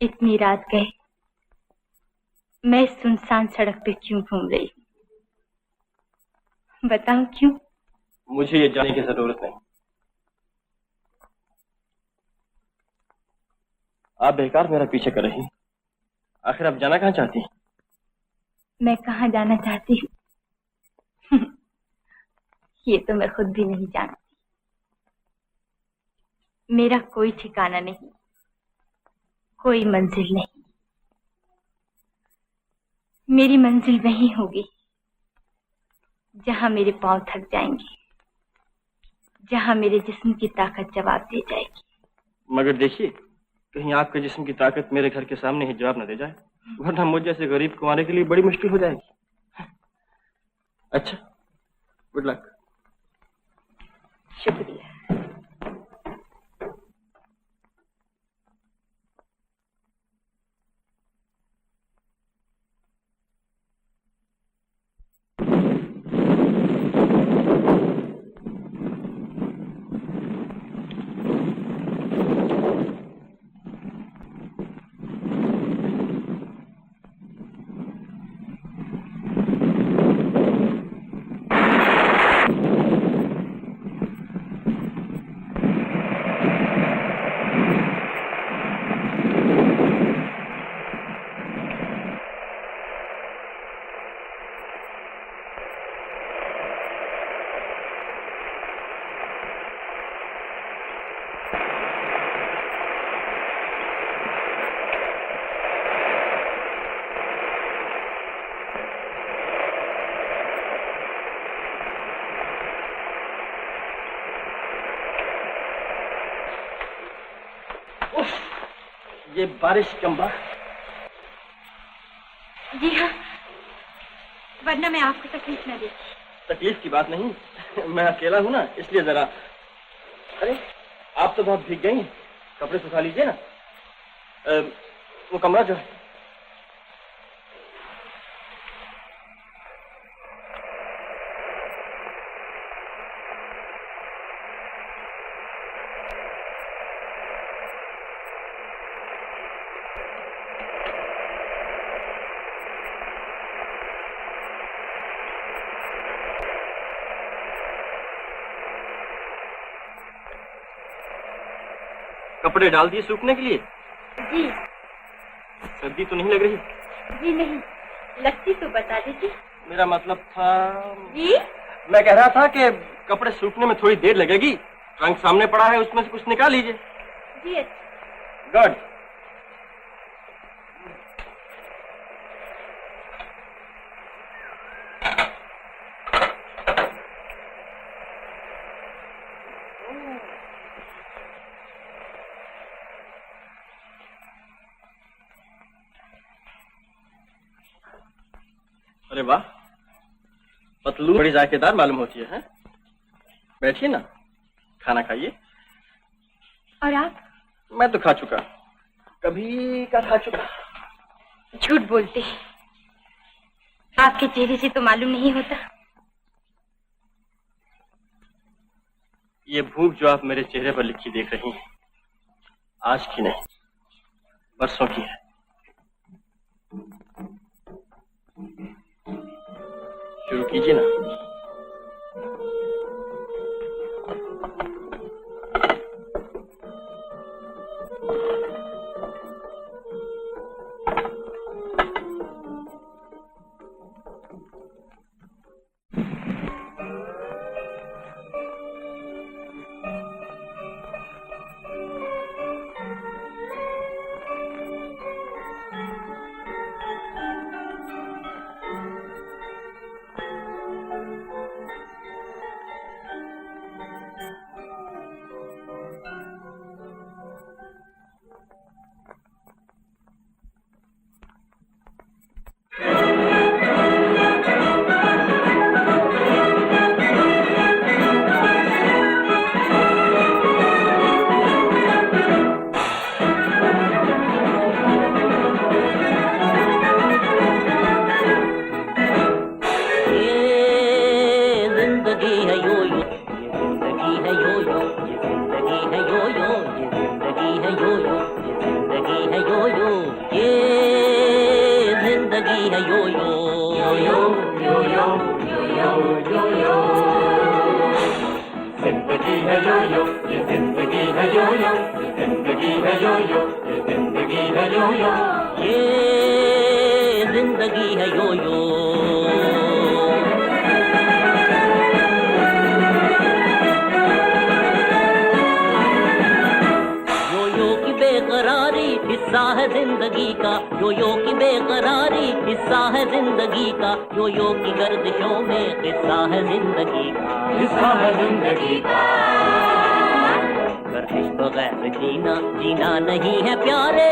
इतनी रात गए मैं सुनसान सड़क पे क्यों घूम रही हूँ? बताऊं क्यों? मुझे ये जानने की जरूरत नहीं। आप बेकार मेरा पीछे कर रही। आखिर आप जाना कहाँ चाहती हैं? मैं कहाँ जाना चाहती हूँ ये तो मैं खुद भी नहीं जानती। मेरा कोई ठिकाना नहीं, कोई मंजिल नहीं। मेरी मंजिल वहीं होगी जहां मेरे पांव थक जाएंगे, जहां मेरे जिस्म की ताकत जवाब दे जाएगी। मगर देखिए, कहीं आपके जिस्म की ताकत मेरे घर के सामने ही जवाब न दे जाए, वरना मुझ जैसे गरीब को आने के लिए बड़ी मुश्किल हो जाएगी। अच्छा, गुड लक। शुक्रिया। ये बारिश कम्बा। जी हाँ, वरना मैं आपको तकलीफ न देती। तकलीफ की बात नहीं, मैं अकेला हूँ ना, इसलिए जरा। अरे आप तो बहुत भीग गई, कपड़े सुखा लीजिए ना। वो कमरा जो है। कपड़े डाल दिए सूखने के लिए? जी। सर्दी तो नहीं लग रही? जी नहीं, लगती तो बता दीजिए। मेरा मतलब था। जी? मैं कह रहा था कि कपड़े सूखने में थोड़ी देर लगेगी, ट्रंक सामने पड़ा है, उसमें से कुछ निकाल लीजिए। जी अच्छा। गुड। अरे वाह, पतलू बड़ी जायकेदार मालूम होती है। बैठिए ना, खाना खाइए। और आप? मैं तो खा चुका, कभी का खा चुका। झूठ बोलते हैं, आपके चेहरे से तो मालूम नहीं होता। ये भूख जो आप मेरे चेहरे पर लिखी देख रही हैं, आज की नहीं, बरसों की है। शुरू कीजिए ना। जिंदगी है यो यो, ये जिंदगी है यो यो। यो यो की बेकरारी हिस्सा है जिंदगी का, यो यो की बेकरारी हिस्सा है जिंदगी का, यो यो की गर्दिशों में हिस्सा है जिंदगी का, हिस्सा है जिंदगी का। गर्दिश बगैर जीना जीना नहीं है प्यारे,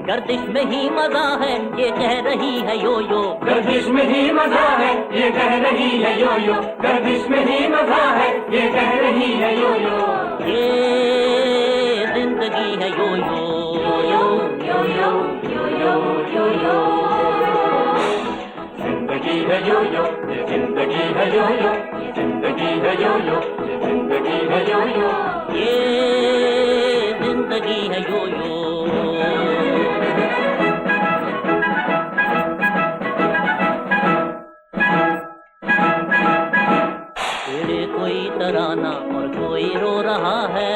गर्दिश में ही मजा है ये कह रही है यो यो। गर्दिश में ही मजा है ये कह रही है यो यो, गर्दिश में ही मजा है ये कह रही है यो यो। ये जिंदगी है यो यो, यो यो यो यो यो यो यो। जिंदगी है यो यो, ये जिंदगी है यो यो, ये जिंदगी है यो यो, ये जिंदगी है यो यो। ये जिंदगी है यो यो। छेड़े कोई तराना और कोई रो रहा है,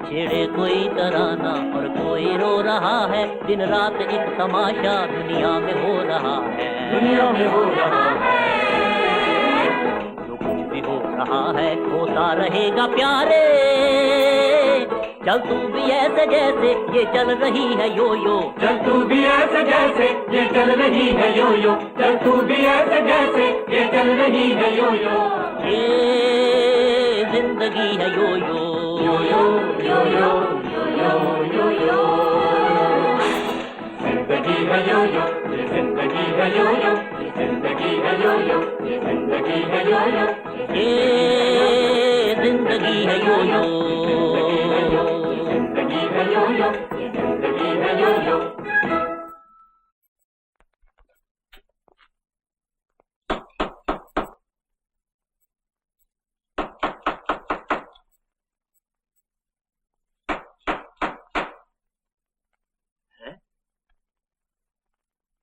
छेड़े कोई तराना और कोई रो रहा है, दिन रात एक तमाशा दुनिया में हो रहा है, दुनिया में हो रहा है। जो कुछ भी हो रहा है होता रहेगा प्यारे, चल तू भी ऐसे जैसे ये चल रही है यो यो। चल तू भी ऐसे जैसे ये चल रही है यो यो, चल तू भी ऐसे जैसे ये चल रही है यो यो। ये जिंदगी है यो यो, यो यो यो यो यो यो यो। जिंदगी है यो यो, ये जिंदगी है यो यो, ये जिंदगी है यो यो, ये जिंदगी है यो यो। ये जिंदगी है यो यो, जिंदगी है यो यो, ये जिंदगी है यो यो।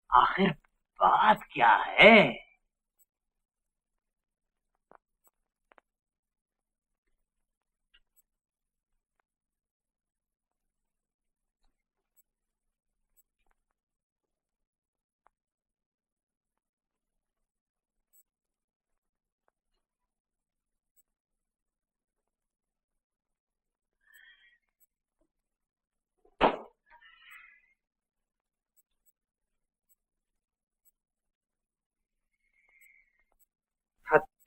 आखिर बात क्या है?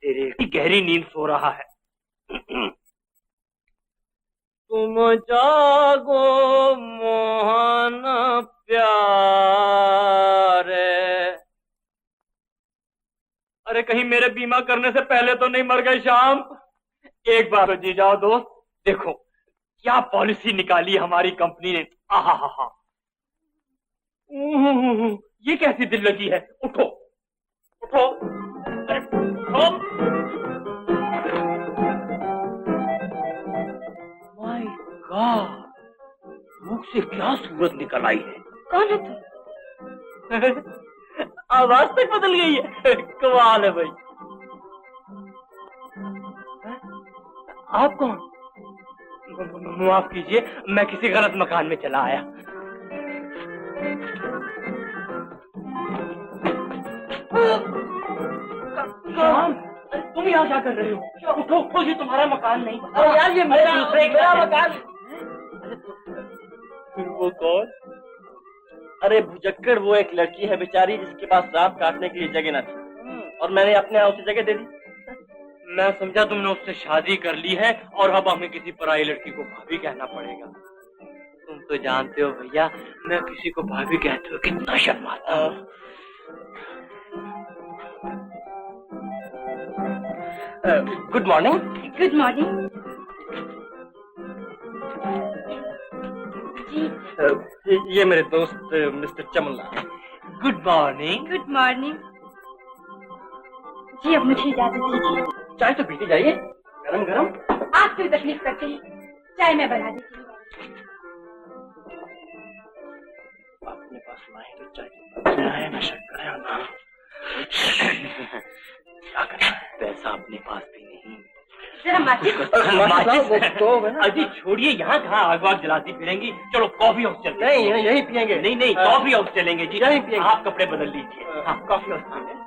तेरी गहरी नींद सो रहा है। तुम जागो मोहन प्यारे। अरे कहीं मेरे बीमा करने से पहले तो नहीं मर गए शाम? एक बार जी जाओ दोस्त, देखो क्या पॉलिसी निकाली हमारी कंपनी ने। आहा हा हा, ये कैसी दिल लगी है। उठो उठो, अरे उठो। माय गॉड, मुख से क्या सूरत निकल आई है। कौन है तू? आवाज तक बदल गई है। कमाल है भाई। आप कौन? माफ कीजिए, मैं किसी गलत मकान में चला आया। शाम, तुम यहाँ क्या कर रहे हो? उठो उठो, ये तुम्हारा मकान नहीं। अरे यार ये मेरा मकान। वो कौन? अरे भुजक्कड़, वो एक लड़की है बेचारी जिसके पास रात काटने के लिए जगह न थी, और मैंने अपने यहाँ उसे जगह दे दी। मैं समझा तुमने उससे शादी कर ली है और अब हमें किसी पराई लड़की को भाभी कहना पड़ेगा। तुम तो जानते हो भैया, मैं किसी को भाभी कहते हो कितना शर्माता हूँ। Good morning. Good morning ji. ये मेरे दोस्त mister Chamanlal. Good morning. Good morning ji. अब मुझे इजाजत दीजिए। चाय तो पीती जाइए, गरम गरम। आप क्यों तकलीफ करते हैं? चाय मैं बना देती हूँ। अपने पास लाए तो चाय ना शक्कर है क्या करना है? पैसा अपने पास भी नहीं, जरा माचिस। अजी छोड़िए, यहाँ कहाँ आग वाग जलाती फिरेंगी। चलो कॉफी हाउस चलते हैं। नहीं, यहीं पियेंगे। नहीं नहीं, कॉफी हाउस चलेंगे जी। यहीं पियेंगे। आप कपड़े बदल लीजिए। हाँ, कॉफी हाउस चलेंगे।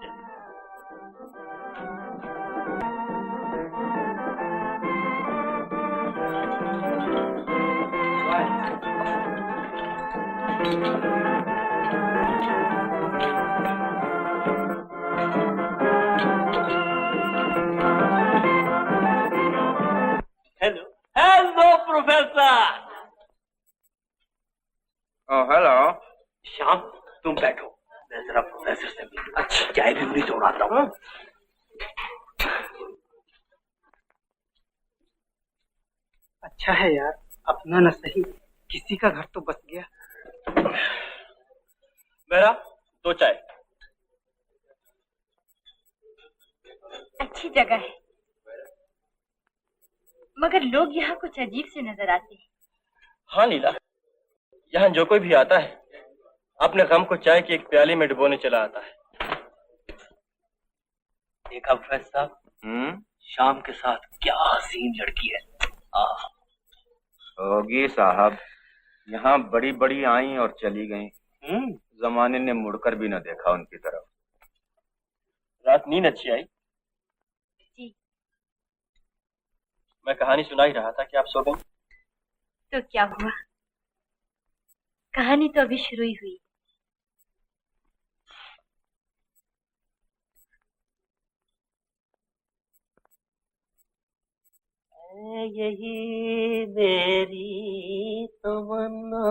Hello hello professor. Hello. Shyam तुम बैठो, मैं जरा प्रोफेसर से मिलूं। अच्छा, चाय भी मुझे जोड़ाता हूँ। अच्छा है यार, अपना न सही किसी का घर तो बस गया। मेरा 2 चाय। अच्छी जगह है, मगर लोग यहाँ कुछ अजीब से नजर आते हैं। हाँ नीला, यहाँ जो कोई भी आता है अपने गम को चाय की एक प्याली में डुबोने चला आता है। देखा प्रोफेसर साहब, शाम के साथ क्या हसीन लड़की है। होगी साहब, यहाँ बड़ी बड़ी आई और चली गई। जमाने ने मुड़कर भी न देखा उनकी तरफ। रात नींद अच्छी आई? जी। मैं कहानी सुना ही रहा था कि आप सो गई। तो क्या हुआ, कहानी तो अभी शुरू ही हुई। यही मेरी तमन्ना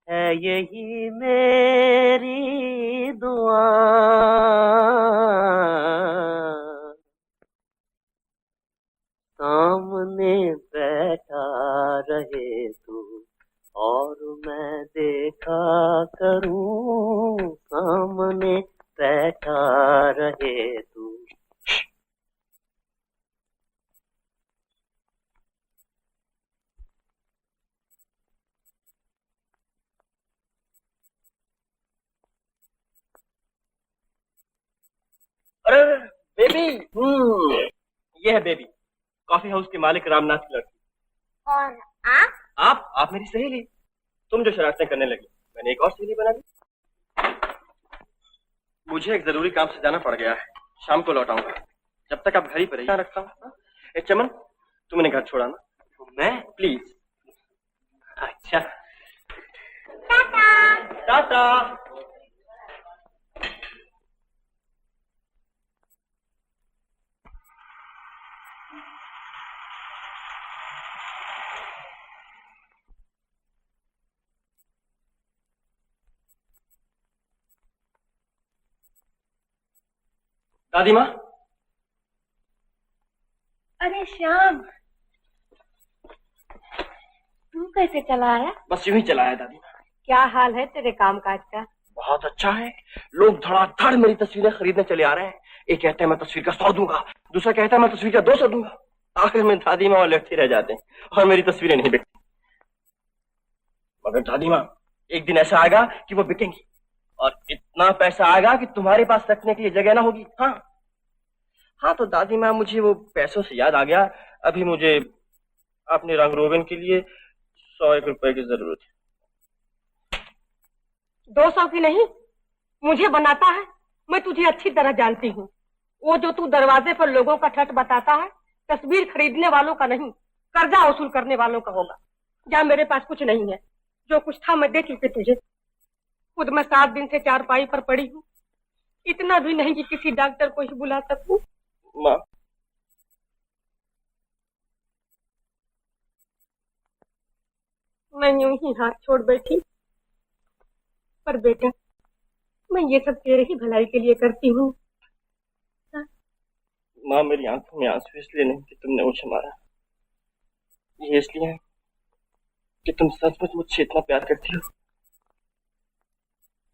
है, यही मेरी दुआ, सामने बैठा रहे तू और मैं देखा करूं, सामने बैठा रहे तू। अरे बेबी, ये है बेबी, कॉफी हाउस के मालिक रामनाथ की लड़की। और आप? आप मेरी सहेली। तुम जो शरारतें करने लगी, मैंने एक और सहेली बना ली। मुझे एक जरूरी काम से जाना पड़ गया है, शाम को लौटाऊंगा। जब तक आप घर ही पर रहिए, रखता हूँ। एक चमन, तुम इन्हें घर छोड़ाना। तो मैं? प्लीज। अच्छा, टाटा। टाटा। दादी माँ। अरे श्याम, तू कैसे चला आया? बस यूं ही चला है दादी माँ। क्या हाल है तेरे कामकाज का? बहुत अच्छा है, लोग धड़ाधड़ मेरी तस्वीरें खरीदने चले आ रहे हैं। एक कहता है मैं तस्वीर का 100 दूंगा, दूसरा कहता है मैं तस्वीर का 200 दूंगा। आखिर में दादी माँ और लड़ते रह जाते हैं और मेरी तस्वीरें नहीं बिकती। मगर दादी माँ, एक दिन ऐसा आएगा कि वो बिकेंगी और इतना पैसा आएगा कि तुम्हारे पास रखने के लिए जगह ना होगी। हाँ तो दादी माँ, मुझे वो पैसों से याद आ गया, अभी मुझे अपने रंग रोगन के लिए 100 रुपए की जरूरत है। 200 की नहीं, मुझे बनाता है। मैं तुझे अच्छी तरह जानती हूँ। वो जो तू दरवाजे पर लोगों का ठट बताता है, तस्वीर खरीदने वालों का नहीं, कर्जा वसूल करने वालों का होगा। जा, मेरे पास कुछ नहीं है, जो कुछ था मैं दे चुकी तुझे। खुद मैं 7 दिन से चारपाई पर पड़ी हूँ, इतना भी नहीं कि किसी डॉक्टर को ही बुला सकूं। माँ, मैं यूं ही हाथ छोड़ बैठी, पर बेटा मैं ये सब तेरे ही भलाई के लिए करती हूँ। माँ, मेरी आंखों में आंसू इसलिए नहीं कि तुमने मुझे मारा, ये इसलिए है कि तुम सचमुच मुझसे इतना प्यार करती हो।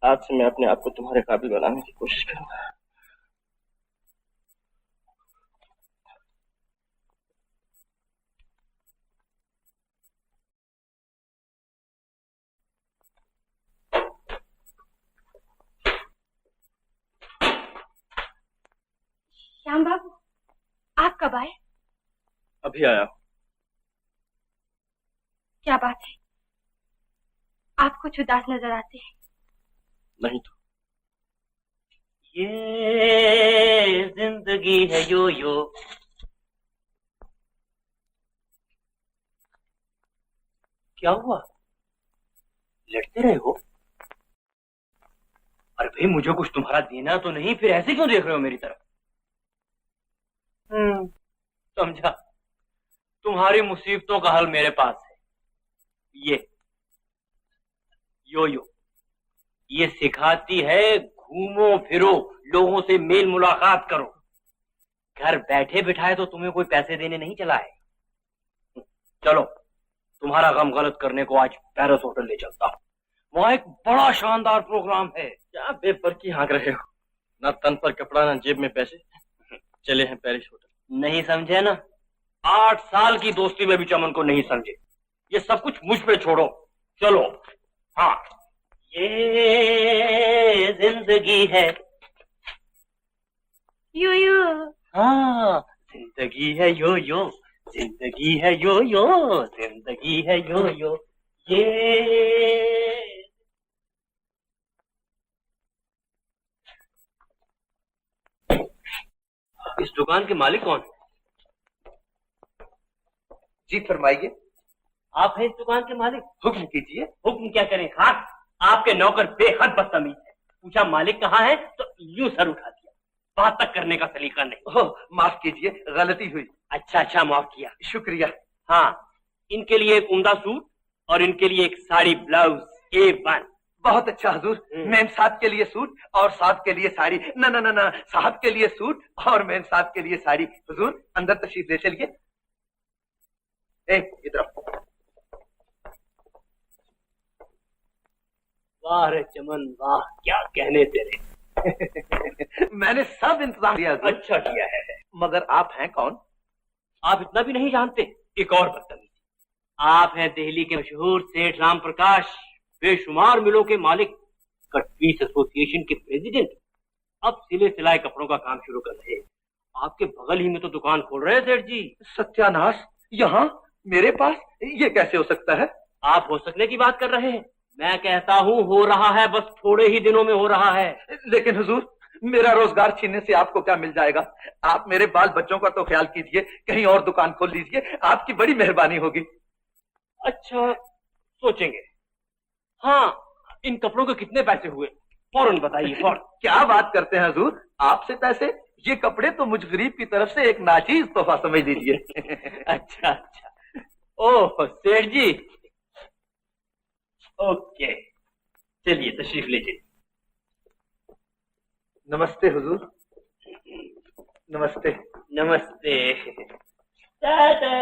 आज से मैं अपने आप को तुम्हारे काबिल बनाने की कोशिश करूंगा। श्याम बाबू, कब आए? अभी आया हूँ। क्या बात है, आप कुछ उदास नजर आते हैं। नहीं तो। ये जिंदगी है यो यो। क्या हुआ, लड़ते रहे हो? अरे भाई, मुझे कुछ तुम्हारा देना तो नहीं, फिर ऐसे क्यों देख रहे हो मेरी तरफ? समझा, तुम्हारी मुसीबतों का हल मेरे पास है। ये यो यो, ये सिखाती है घूमो फिरो, लोगों से मेल मुलाकात करो। घर बैठे बिठाए तो तुम्हें कोई पैसे देने नहीं चला है। चलो, तुम्हारा गम गलत करने को आज पैरिस होटल ले चलता हूँ। वहाँ एक बड़ा शानदार प्रोग्राम है। क्या बेबरकी हाँक रहे हो? ना तन पर कपड़ा, ना जेब में पैसे। चले हैं पेरिस होटल। नहीं समझे ना? 8 साल की दोस्ती में भी चमन को नहीं समझे। ये सब कुछ मुझ पे छोड़ो, चलो। हाँ, ये जिंदगी है यो यो। हाँ, जिंदगी है यो यो, जिंदगी है यो यो, जिंदगी है यो यो। ये इस दुकान के मालिक कौन है? जी फरमाइए। आप हैं इस दुकान के मालिक? हुक्म कीजिए। हुक्म क्या करें, खास आपके नौकर बेहद बदतमीज है। पूछा मालिक कहाँ है तो यूं सर उठा दिया। बात तक करने का सलीका नहीं। ओह, माफ कीजिए, गलती हुई। अच्छा अच्छा, माफ किया। शुक्रिया। हाँ, इनके लिए एक उम्दा सूट और इनके लिए एक साड़ी ब्लाउज A1। बहुत अच्छा हुजूर। मेम साहब के लिए सूट और साहब के लिए साड़ी। ना ना ना ना, साहब के लिए सूट और मेम साहब के लिए साड़ी। हुजूर अंदर तशरीफ ले चलिए। इधर आओ। वाह रे चमन वाह, क्या कहने तेरे। मैंने सब इंतजाम किया हुजूर। अच्छा किया है। मगर आप हैं कौन? आप इतना भी नहीं जानते। एक और बदतमीजी, आप हैं दिल्ली के मशहूर सेठ राम प्रकाश, बेशुमार मिलों के मालिक, कटपीस एसोसिएशन के प्रेसिडेंट। अब सिले सिलाए कपड़ों का काम शुरू कर रहे हैं। आपके बगल ही में तो दुकान खोल रहे हैं सेठ जी। सत्यानाश, यहाँ मेरे पास? ये कैसे हो सकता है? आप हो सकने की बात कर रहे हैं, मैं कहता हूँ हो रहा है, बस थोड़े ही दिनों में हो रहा है। लेकिन हुजूर, मेरा रोजगार छीनने से आपको क्या मिल जाएगा? आप मेरे बाल बच्चों का तो ख्याल कीजिए, कहीं और दुकान खोल लीजिए, आपकी बड़ी मेहरबानी होगी। अच्छा, सोचेंगे। हाँ, इन कपड़ों के कितने पैसे हुए फौरन बताइए, फौरन। क्या बात करते हैं हुजूर, आपसे पैसे? ये कपड़े तो मुझ गरीब की तरफ से एक नाचीज तोहफा समझ लीजिए। अच्छा अच्छा, ओह सेठ जी, ओके, चलिए तशरीफ लीजिए। नमस्ते हुजूर। नमस्ते। नमस्ते। टाटा।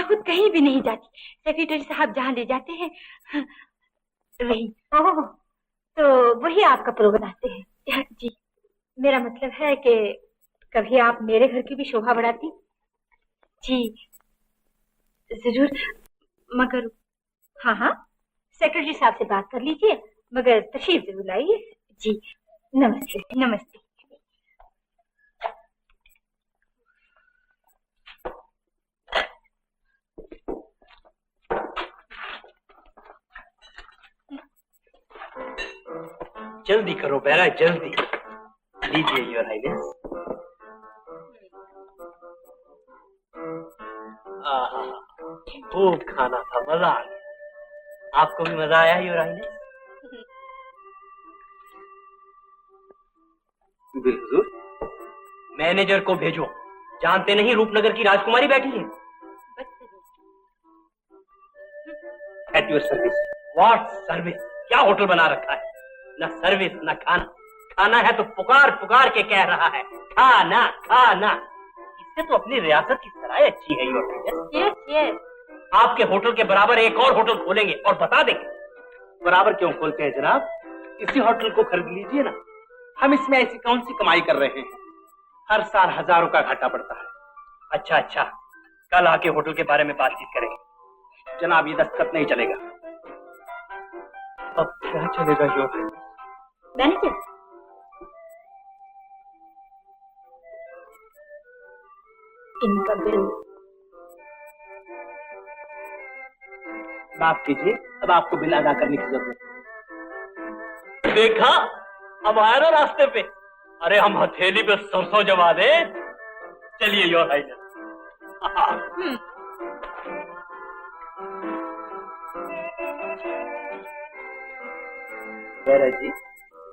मैं खुद कहीं भी नहीं जाती, सेक्रेटरी साहब जहाँ ले जाते हैं वही। ओह, तो वही आपका प्रो बनाते हैं। जी, मेरा मतलब है कि कभी आप मेरे घर की भी शोभा बढ़ाती। जी जरूर, मगर हाँ हाँ, सेक्रेटरी साहब से बात कर लीजिए, मगर तशरीफ जरूर लाइए। जी नमस्ते। नमस्ते। जल्दी करो बेरा, जल्दी। लीजिए योर हाइनेस। खूब खाना था, मजा आ गया। आपको भी मजा आया योर हाइनेस? हुजूर, मैनेजर को भेजो, जानते नहीं रूपनगर की राजकुमारी बैठी है। At your service. What service? क्या होटल बना रखा है? न सर्विस न खाना। खाना है तो पुकार पुकार के कह रहा है खाना खाना। इससे तो अपनी रियासत की सराय अच्छी है योर हाइनेस। Yes yes. आपके होटल के बराबर एक और होटल खोलेंगे और बता देंगे। बराबर क्यों खोलते हैं जनाब? इसी होटल को खरीद लीजिए ना। हम इसमें ऐसी कौन सी कमाई कर रहे हैं? हर साल हजारों का घाटा पड़ता है। अच्छा अच्छा, कल आके होटल के बारे में बातचीत करेंगे। जनाब ये दस्तखत नहीं चलेगा। अब क्या चलेगा योर हाइनेस? मैनेजर, इनका बिल माफ कीजिए, अब आपको बिल अदा करने की जरूरत है। देखा, अब आया ना रास्ते पे। अरे हम हथेली पे सरसों जमा दे। चलिए योर हाइनेस। बेरा जी,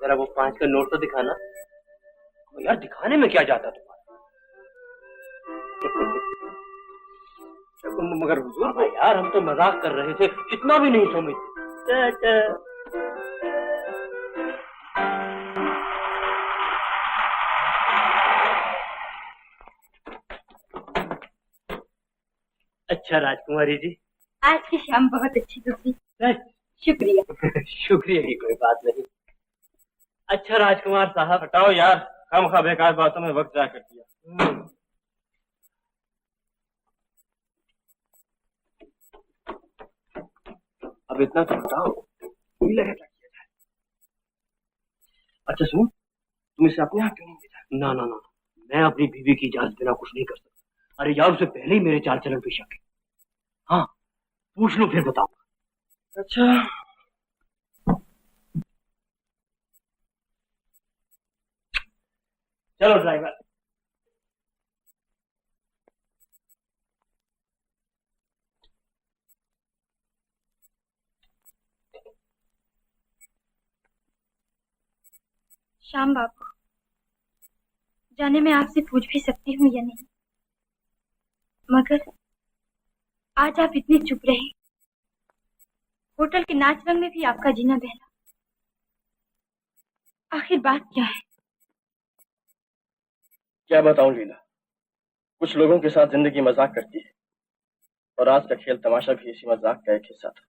जरा वो 5 का नोट तो दिखाना। यार दिखाने में क्या जाता तुम्हारा? मगर हुजूर भाई यार, हम तो मजाक कर रहे थे, इतना भी नहीं समझते। अच्छा राजकुमारी जी, आज की शाम बहुत अच्छी गुजरी। शुक्रिया। शुक्रिया की कोई बात नहीं। अच्छा राजकुमार साहब, हटाओ यार, हम खा बेकार बातों में वक्त जाया कर दिया। अब इतना तो बताओ, अच्छा सुन, तुम इसे अपने हाथ क्यों नहीं भेजा? ना ना ना, मैं अपनी बीवी की इजाजत बिना कुछ नहीं कर सकता। अरे यार, उसे पहले ही मेरे चाल चलन पे शक है। हाँ, पूछ लो फिर बताओ। अच्छा चलो ड्राइवर। श्याम बाबू, जाने मैं आपसे पूछ भी सकती हूँ या नहीं, मगर आज आप इतने चुप रहे। होटल के नाच रंग में भी आपका जीना बहला। आखिर बात क्या है? क्या बताऊं लीला, कुछ लोगों के साथ जिंदगी मजाक करती है, और आज का खेल तमाशा भी इसी मजाक का एक हिस्सा था।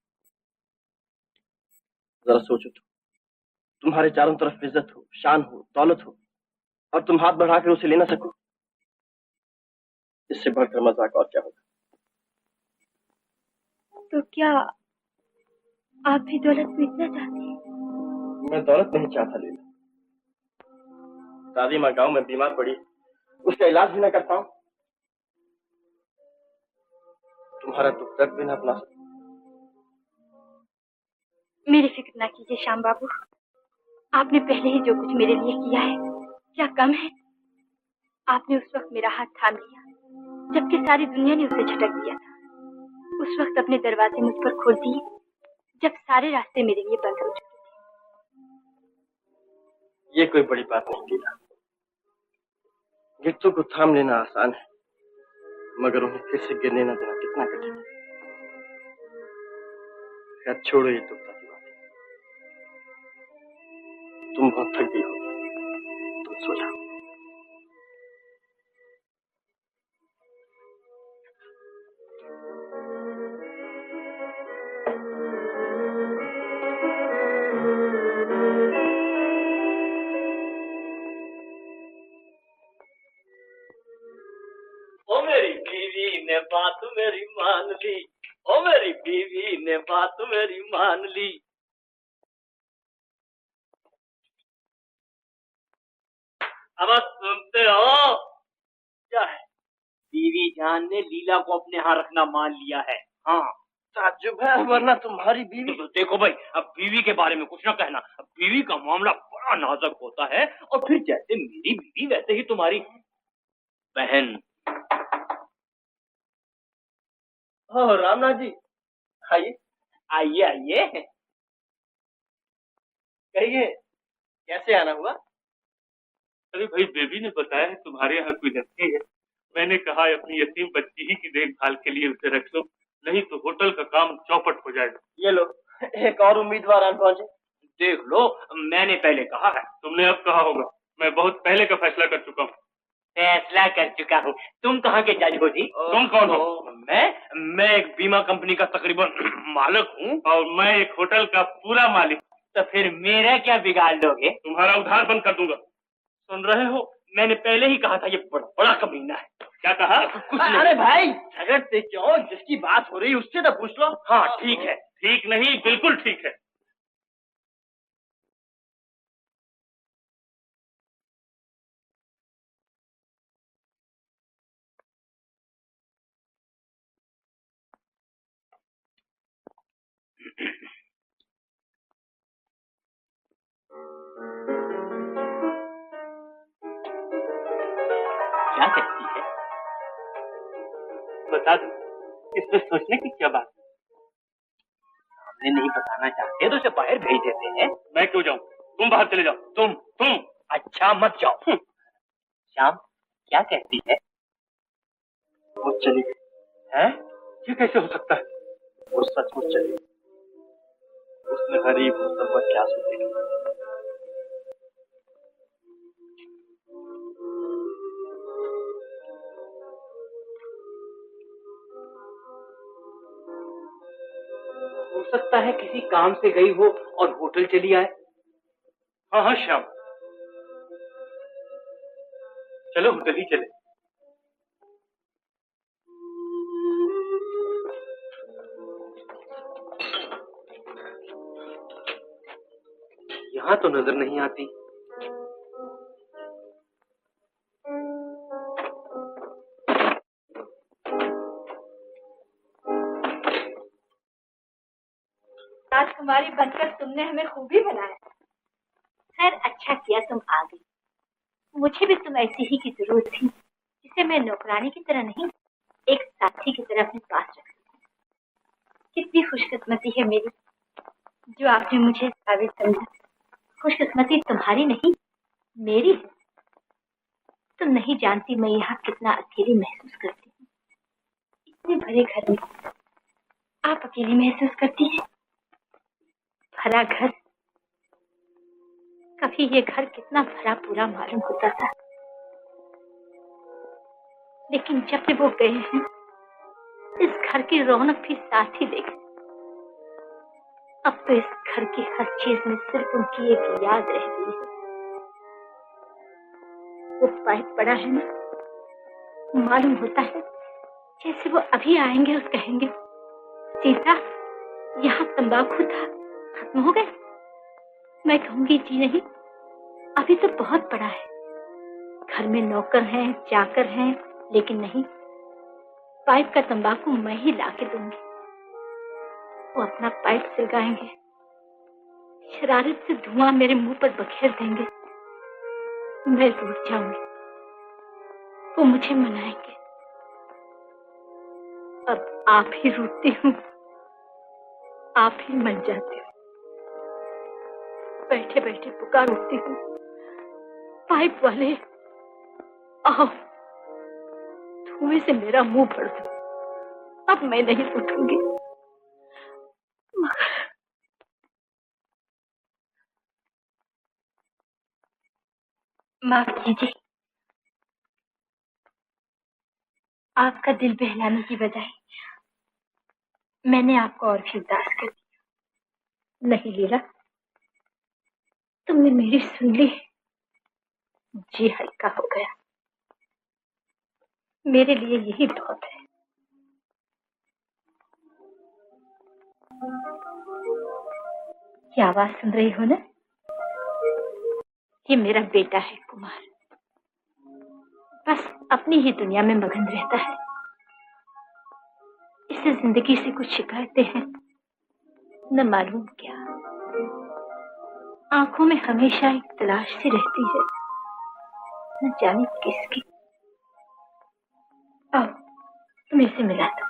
जरा सोचो तो, तुम्हारे चारों तरफ इज्जत हो, शान हो, दौलत हो, और तुम हाथ बढ़ाकर उसे ले ना सको। इससे बढ़कर मजाक और क्या होगा? तो क्या आप भी दौलत मिटना चाहते हैं? मैं दौलत नहीं चाहता लीला। दादी माँ गांव में बीमार पड़ी, उसका इलाज भी ना कर पाऊं, तुम्हारा दुख दर्द भी ना अपना सकूं। मेरी फिक्र ना कीजिए श्याम बाबू, आपने पहले ही जो कुछ मेरे लिए किया है क्या कम है? आपने उस वक्त मेरा हाथ थाम लिया जबकि सारी दुनिया ने उसे झटक दिया था। उस वक्त अपने दरवाजे मुझ पर खोल दिए जब सारे रास्ते मेरे लिए बंद हो चुके थे। ये कोई बड़ी बात नहीं लीला। गिट्टों को थाम लेना आसान है, मगर उन्हें फिर से गिरने न देना कितना कठिन है। खैर छोड़ो ये दुखता की बात। तुम बहुत थक गई हो, तुम सो जाओ। ने बात मेरी मान ली, ओ मेरी बीवी ने बात मेरी मान ली। अब सुनते हो क्या है? बीवी जान ने लीला को अपने यहाँ रखना मान लिया है। हाँ ताज्जुब है, वरना तुम्हारी बीवी। तो देखो भाई, अब बीवी के बारे में कुछ ना कहना। अब बीवी का मामला बड़ा नाजुक होता है, और फिर जैसे मेरी बीवी वैसे ही तुम्हारी बहन। हो रामनाथ जी, आइए आइए आइए। कहिए, कैसे आना हुआ? अरे भाई, बेबी ने बताया है तुम्हारे यहाँ कोई लड़की है। मैंने कहा अपनी यतीम बच्ची ही की देखभाल के लिए उसे रख लो, नहीं तो होटल का काम चौपट हो जाएगा। ये लो, एक और उम्मीदवार आन पहुंचे। देख लो, मैंने पहले कहा है। तुमने अब कहा होगा, मैं बहुत पहले का फैसला कर चुका हूँ। फैसला कर चुका हूँ। तुम कहाँ के जज हो जी? तुम कौन हो? मैं एक बीमा कंपनी का तकरीबन मालिक हूँ, और मैं एक होटल का पूरा मालिक। तो फिर मेरा क्या बिगाड़ लोगे? तुम्हारा उधार बंद कर दूंगा। सुन रहे हो, मैंने पहले ही कहा था ये बड़ा बड़ा कमीना है। क्या कहा? कुछ नहीं। अरे भाई, झगड़ते क्यों? जिसकी बात हो रही उससे तो पूछ लो। हाँ ठीक है। ठीक नहीं, बिल्कुल ठीक है। क्या कहती है? बता दो, इसमें सोचने की क्या बात है? हमने नहीं बताना चाहते तो उसे बाहर भेज देते हैं। मैं क्यों जाऊँ? तुम बाहर चले जाओ। तुम अच्छा मत जाओ। श्याम, क्या कहती है? वो चली गई है? ये कैसे हो सकता है? वो सचमुच चली गई। उसने गरीब मुसव्वत क्या सोचेगी? हो सकता है किसी काम से गई हो और होटल चली आए। हाँ हाँ श्याम, चलो होटल ही चले। यहाँ तो नजर नहीं आती। राजकुमारी बनकर तुमने हमें खूब ही बनाया। खैर अच्छा किया तुम आ गई। मुझे भी तुम ऐसी ही की जरूरत थी, जिसे मैं नौकरानी की तरह नहीं, एक साथी की तरह अपने पास रख सकूं। कितनी खुशकिस्मती है मेरी जो आपने मुझे काबिल समझा। खुशकिस्मती तुम्हारी नहीं, मेरी है। तुम नहीं जानती मैं यहाँ कितना अकेली महसूस करती हूँ। इतने भरे घर में आप अकेली महसूस करती हैं। भरा घर, कभी ये घर कितना भरा पूरा मालूम होता था, लेकिन जब से वो गए हैं इस घर की रौनक भी साथ ही ले गई। अब तो इस घर की हर चीज में सिर्फ उनकी एक याद रह गई है। वो पाइप पड़ा है ना, मालूम होता है जैसे वो अभी आएंगे और कहेंगे, सीता यहाँ तंबाकू था, खत्म हो गए। मैं कहूंगी जी नहीं, अभी तो बहुत बड़ा है। घर में नौकर हैं, चाकर हैं, लेकिन नहीं, पाइप का तंबाकू मैं ही ला के दूंगी। वो अपना पाइप सिलगाएंगे, शरारत से धुआं मेरे मुंह पर बखेर देंगे। मैं रूठ जाऊंगी, वो मुझे मनाएंगे। अब आप ही रूठती हूँ, आप ही मन जाते हो। बैठे बैठे पुकार उठती हूँ, पाइप वाले आओ, धुएं से मेरा मुंह भर दो। अब मैं नहीं उठूंगी। मगर माफ कीजिए, आपका दिल बहलाने की बजाय मैंने आपको और भी उदास कर दिया। नहीं लीला, तुमने मेरी सुन ली, जी हल्का हो गया। मेरे लिए यही बहुत है। ये आवाज सुन रही हो ना? ये मेरा बेटा है कुमार। बस अपनी ही दुनिया में मगन रहता है। इसे जिंदगी से कुछ शिकायतें हैं, न मालूम क्या। आंखों में हमेशा एक तलाश सी रहती है, न जाने किसकी। आओ तुम इसे मिला दो।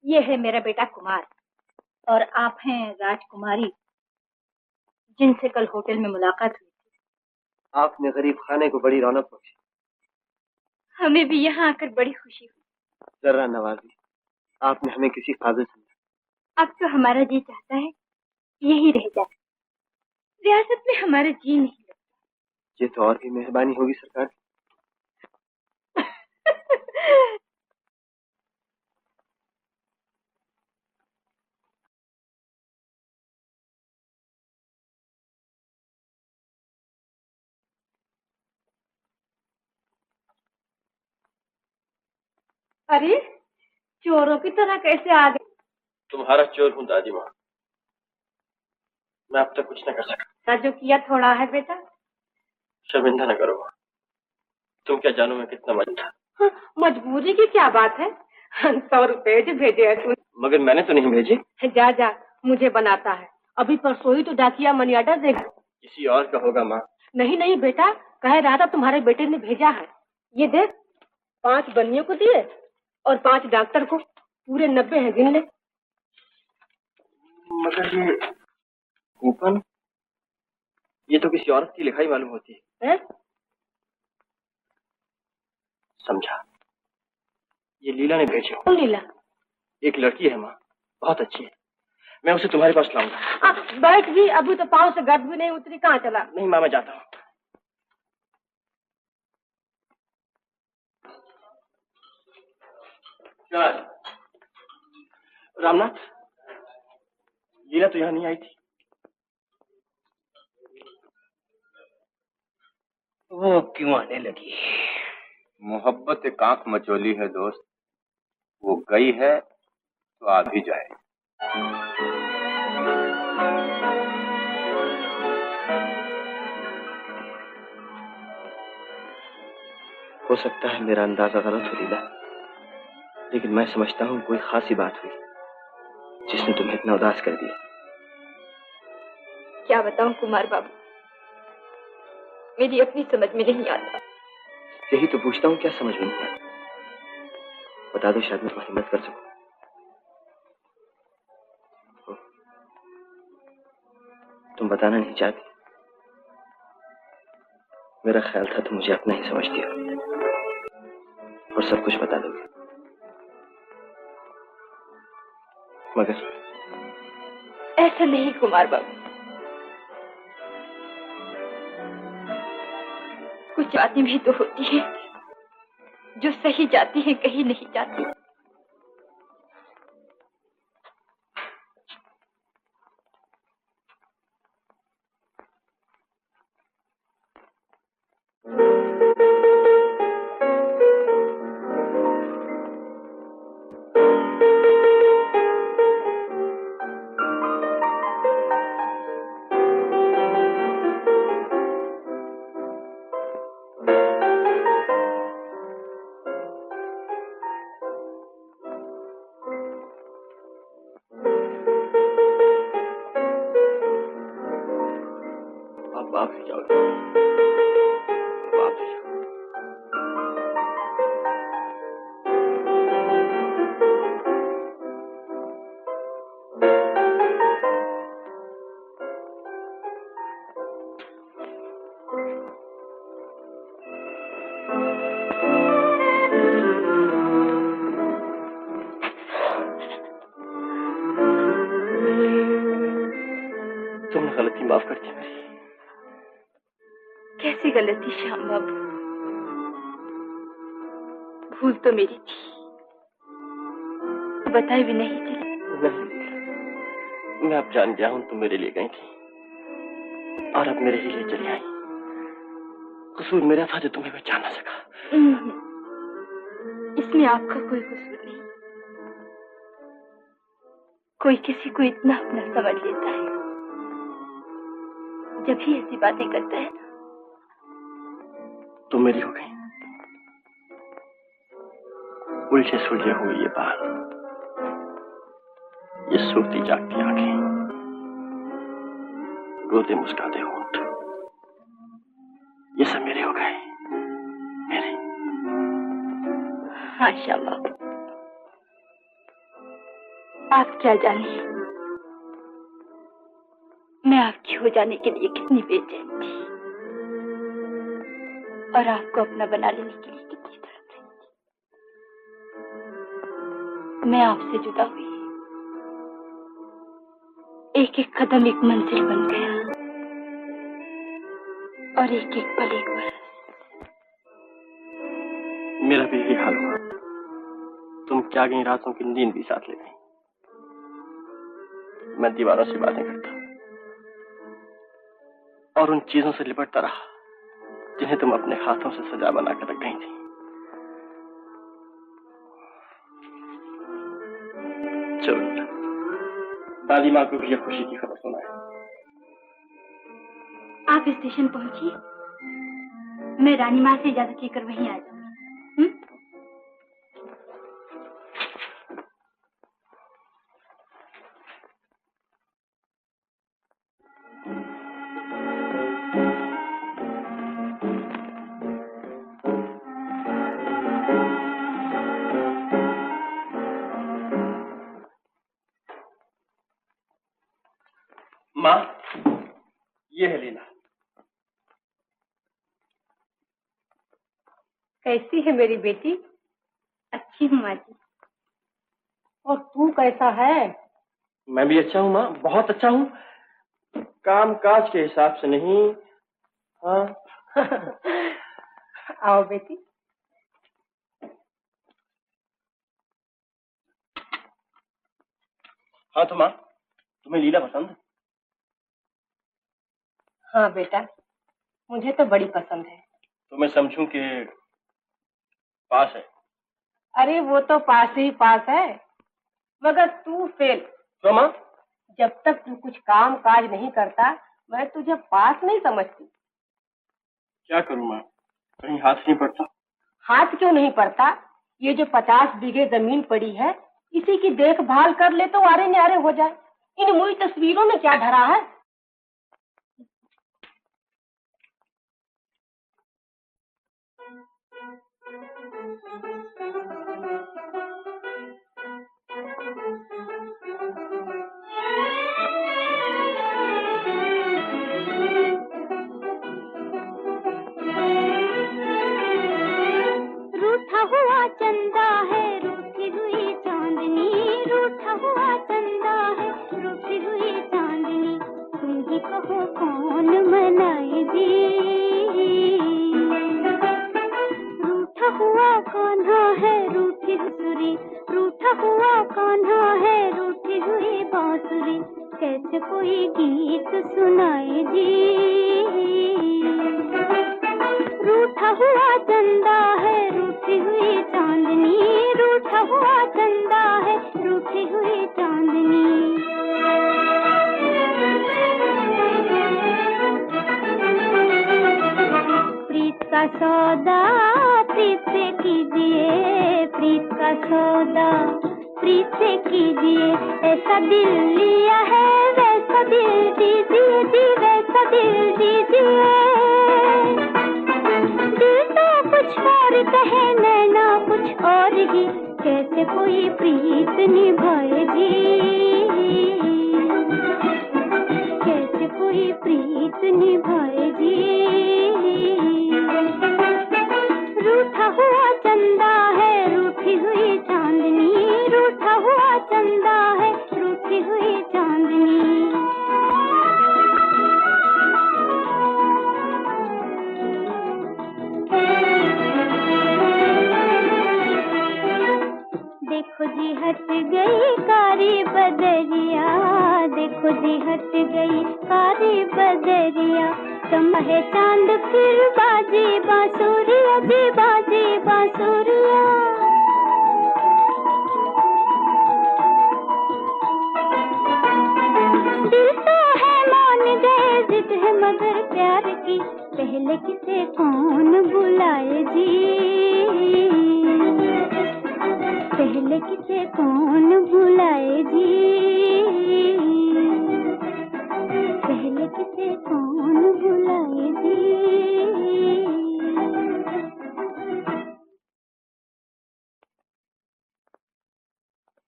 ये है मेरा बेटा कुमार और आप हैं राजकुमारी, जिनसे कल होटल में मुलाकात हुई थी। आपने गरीब खाने को बड़ी रौनक बख्शी। हमें भी यहाँ आकर बड़ी खुशी हुई। जरा नवाजी, आपने हमें किसी काबिल समझा। अब तो हमारा जी चाहता है यही रह जाए। रियासत में हमारा जी नहीं लगता। ये तो और भी मेहरबानी होगी सरकार। अरे चोरों की तरह कैसे आ गए? तुम्हारा चोर हूँ दादी माँ। मैं अब तक कुछ न कर सका। जो किया थोड़ा है बेटा। शर्मिंदा न करो माँ। तुम क्या जानो मैं कितना मजबूर था। हाँ, मजबूरी की क्या बात है? 100 रुपए जो भेजे है तू। मगर मैंने तो नहीं भेजे। जा जा, मुझे बनाता है। अभी परसों ही तो डाकिया मनी ऑर्डर देगा। किसी और का होगा माँ। नहीं नहीं बेटा, कह रहा था तुम्हारे बेटे ने भेजा है। ये देख, 5 बनियों को दिए और 5 डॉक्टर को, पूरे 90 हैं, गिन ले। मगर ये कूपन, ये तो किसी औरत की लिखाई मालूम होती है। समझा, ये लीला ने भेजे हो। कौन लीला? एक लड़की है माँ, बहुत अच्छी है। मैं उसे तुम्हारे पास लाऊंगा। बैठ भी, अभी तो पाँव से गर्द भी नहीं उतरी, कहाँ चला? नहीं माँ, मैं जाता हूँ। रामनाथ, लीला तो यहाँ नहीं आई थी। वो क्यों आने लगी? मोहब्बत एक आंख मचोली है दोस्त, वो गई है तो आ भी जाए। हो सकता है मेरा अंदाजा गलत हो लीला, लेकिन मैं समझता हूँ कोई खासी बात हुई जिसने तुम्हें इतना उदास कर दिया। क्या बताऊं कुमार बाबू, मेरी अपनी समझ में नहीं आता। यही तो पूछता हूँ, क्या समझ में नहीं आता? बता दो, शायद मैं तुम्हारी मदद कर सकूं। तुम बताना नहीं चाहती। मेरा ख्याल था तुम मुझे अपना ही समझती हो और सब कुछ बता दोगे, मगर ऐसा नहीं कुमार बाबू। कुछ बातें भी तो होती हैं जो सही जाती हैं, कहीं नहीं जाती। आप ही जाओगे, आप ही जाओ। तुमने गलती माफ कर दी मेरी। कैसी गलती श्याम बाबू? भूल तो मेरी थी, बताई भी नहीं थी। नहीं, मैं अब जान गया हूं तुम मेरे लिए गई थी और अब मेरे ही लिए चली आई। कसूर मेरा था जो तुम्हें बचा ना सका। इसमें आपका कोई कसूर नहीं। कोई किसी को इतना अपना समझ लेता है जब भी ऐसी बातें करता है। तुम मेरी हो गई, उलझे सुलझे हुए ये बाल, ये सोती जागती आंखें, रोते मुस्कुराते होंठ, ये सब मेरे हो गए, मेरे। हाँ श्याम बाबू, आप क्या जाने मैं आपकी हो जाने के लिए कितनी बेचैन थी और आपको अपना बना लेने के लिए कितनी तड़प रही थी। मैं आपसे जुदा हुई, एक एक कदम एक मंजिल बन गया और एक एक पल एक बरस। मेरा भी यही हाल हुआ। तुम क्या गई रातों की नींद भी साथ ले गई। मैं दीवारों से बातें करता और उन चीजों से लिपटता रहा जिन्हें तुम अपने हाथों से सजा बनाकर रख गई थी। चलो लीला, दादी माँ को भी यह खुशी की खबर सुनाए। आप स्टेशन पहुंचिए, मैं रानी माँ से इजाजत लेकर वहीं आ जाऊंगी। माँ, ये है लीला। कैसी है मेरी बेटी? अच्छी हूँ माँ जी। और तू कैसा है? मैं भी अच्छा हूँ माँ, बहुत अच्छा हूँ। काम काज के हिसाब से नहीं। हाँ। आओ बेटी। हाँ तो माँ, तुम्हें लीला पसंद है? हाँ बेटा, मुझे तो बड़ी पसंद है। तो मैं समझूं कि पास है। अरे वो तो पास ही पास है, मगर तू फेल। क्यों माँ? जब तक तू कुछ काम काज नहीं करता, मैं तुझे पास नहीं समझती। क्या करूं माँ, कहीं हाथ नहीं पड़ता? हाथ क्यों नहीं पड़ता? ये जो 50 बीघे जमीन पड़ी है, इसी की देखभाल कर ले तो आरे न्यारे हो जाए। इन मुई तस्वीरों में क्या धरा है? रूठा हुआ चंदा है, रूठी हुई चांदनी, रूठा हुआ चंदा है, रूठी हुई चांदनी, तुम ही कहो कौन मनाए जी। रूठा हुआ कान्हा है, रूठी हुई, रूठा हुआ कान्हा है, रूठी हुई बांसुरी, कैसे कोई गीत सुनाए जी। रूठा हुआ चंदा है, रूठी हुई चांदनी, रूठा हुआ चंदा है, रूठी हुई चांदनी। प्रीत का सौदा प्रीत से कीजिए, प्रीत का सौदा प्रीत से कीजिए, ऐसा दिल लिया है वैसा दिल दीजिए जी, वैसा दिल दीजिए। दिल तो कुछ और कहे, नैना कुछ और ही, कैसे कोई प्रीत निभाए जी, कैसे कोई प्रीत निभाए जी। रूठा हुआ चंदा है, रूठी हुई चांदनी, रूठा हुआ चंदा है, रूठी हुई चांदनी। देखो जी हट गई कारी बदरिया, देखो जी हट गई कारी बदरिया, कम है चांद फिर बाजी बांसुरिया जी, बाजी बांसुरिया। दिल तो है मान गए, जिद है मगर प्यार की, पहले किसे कौन बुलाए जी, पहले किसे कौन बुलाए जी, पहले किसे कौन बुलाए जी।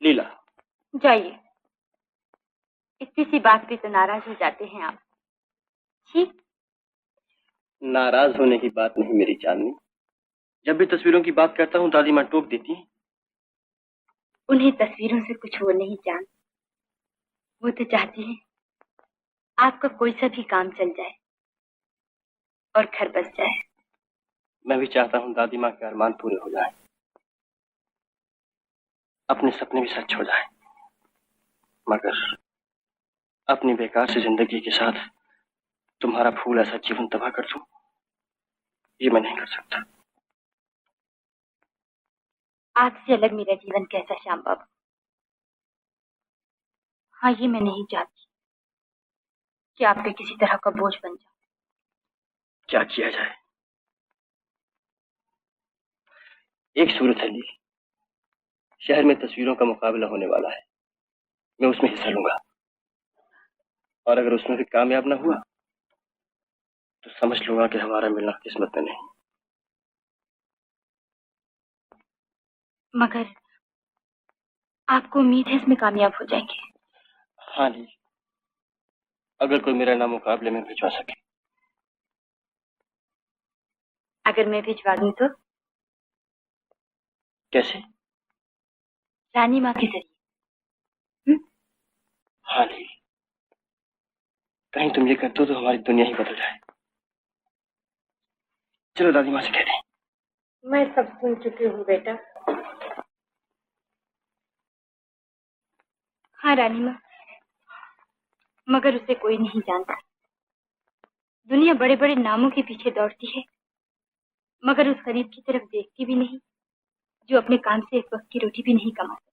लीला, जाइए, इतनी सी बात पे तो नाराज हो जाते हैं आप। ठीक, नाराज होने की बात नहीं मेरी चांदनी। जब भी तस्वीरों की बात करता हूँ दादी माँ टोक देती है। उन्हें तस्वीरों से कुछ हो नहीं जान, वो तो चाहती है आपका कोई सा भी काम चल जाए और घर बस जाए। मैं भी चाहता हूँ दादी माँ के अरमान पूरे हो जाए, अपने सपने भी सच हो जाए, मगर अपनी बेकार से जिंदगी के साथ तुम्हारा फूल ऐसा जीवन तबाह कर दूं, ये मैं नहीं कर सकता। आपसे अलग मेरा जीवन कैसा श्याम बाबू। हाँ, ये मैं नहीं चाहती कि आप पे किसी तरह का बोझ बन जाए। क्या किया जाए? एक सूरत है लील, शहर में तस्वीरों का मुकाबला होने वाला है, मैं उसमें हिस्सा लूंगा, और अगर उसमें भी कामयाब ना हुआ तो समझ लूंगा कि हमारा मिलना किस्मत में नहीं। मगर आपको उम्मीद है इसमें कामयाब हो जाएंगे? हाँ लील, अगर कोई मेरा नाम मुकाबले में भिजवा सके। अगर मैं भिजवा दूं तो? कैसे? रानी माँ के जरिए। हाँ लील, कहीं तुम ये कर दो तो हमारी दुनिया ही बदल जाए। चलो दादी माँ से कह दें। मैं सब सुन चुकी हूँ बेटा। हाँ रानी माँ, मगर उसे कोई नहीं जानता। दुनिया बड़े बड़े नामों के पीछे दौड़ती है, मगर उस गरीब की तरफ देखती भी नहीं जो अपने काम से एक वक्त की रोटी भी नहीं कमा सकता।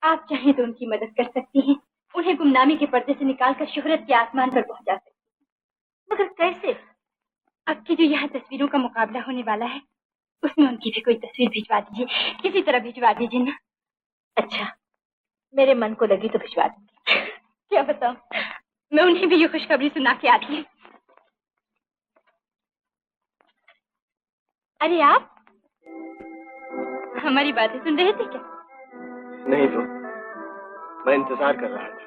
आप चाहें तो उनकी मदद कर सकती हैं, उन्हें गुमनामी के पर्दे से निकालकर शोहरत के आसमान पर पहुंचा सकती हैं। मगर कैसे? अब की जो यहाँ तस्वीरों का मुकाबला होने वाला है, उसमें उनकी भी कोई तस्वीर भिजवा दीजिए, किसी तरह भिजवा दीजिए ना। अच्छा, मेरे मन को लगी तो भिजवा दूंगी। क्या बताऊं, मैं उन्हें भी ये खुशखबरी सुना के आती हूँ। अरे आप हमारी बातें सुन रहे थे क्या? नहीं तो मैं इंतजार कर रहा था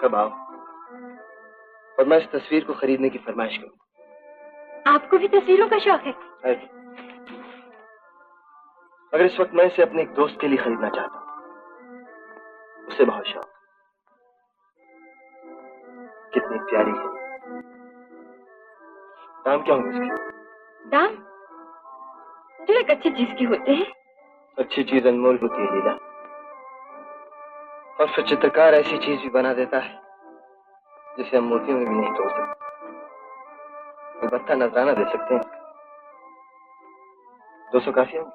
कब आओ और मैं इस तस्वीर को खरीदने की फरमाइश करूं। आपको भी तस्वीरों का शौक है? मगर इस वक्त मैं इसे अपने एक दोस्त के लिए खरीदना चाहता हूँ, उसे बहुत शौक। कितनी प्यारी है। दाम क्या होंगे इसके? दाम जो एक अच्छी चीज के होते हैं। अच्छी चीज अनमोल होती है लीला, और फिर चित्रकार ऐसी चीज भी बना देता है जिसे हम मोतियों में भी नहीं तोड़ सकते। अलबत्ता नजराना दे सकते हैं। 200 काफी होंगे?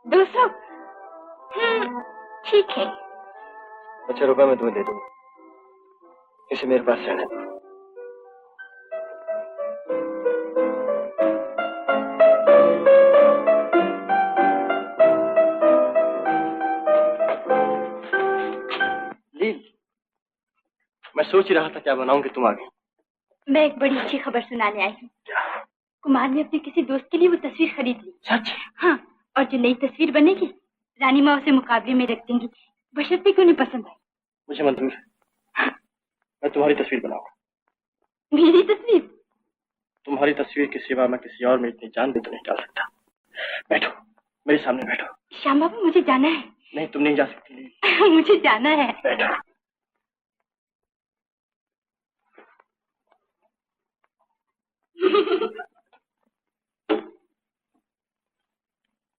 200? ठीक है। अच्छा रुपया मैं तुम्हें दे दूंगा, इसे मेरे पास रहने दो। लील, मैं सोच ही रहा था क्या बनाऊं कि तुम आ गई। मैं एक बड़ी अच्छी खबर सुनाने आई हूँ। कुमार ने अपने किसी दोस्त के लिए वो तस्वीर खरीद ली। सच? हाँ, और जो नई तस्वीर बनेगी रानी माँ उसे मुकाबले में रख देंगी, बशर्ते कि उन्हें पसंद आए। मुझे मंजूर है। मैं तुम्हारी तस्वीर बनाऊंगा। मेरी तस्वीर? तुम्हारी तस्वीर के सिवा मैं किसी और में इतनी जान भी तो नहीं डाल सकता। बैठो, मेरे सामने बैठो। श्याम बाबू, मुझे जाना है। नहीं, तुम नहीं जा सकती। मुझे जाना है। बैठो।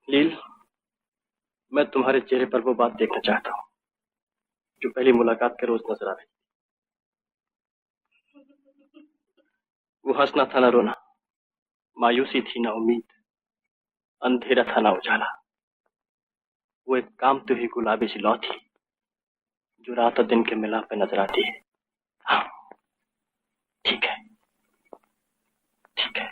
लील, मैं तुम्हारे चेहरे पर वो बात देखना चाहता हूँ जो पहली मुलाकात के रोज नजर आ रही। वो हंसना था ना रोना, मायूसी थी ना उम्मीद, अंधेरा था ना उजाला। वो एक कामती हुई गुलाबी सी लौ थी जो रात और दिन के मिलाप पे नजर आती है। हाँ, ठीक है, ठीक है।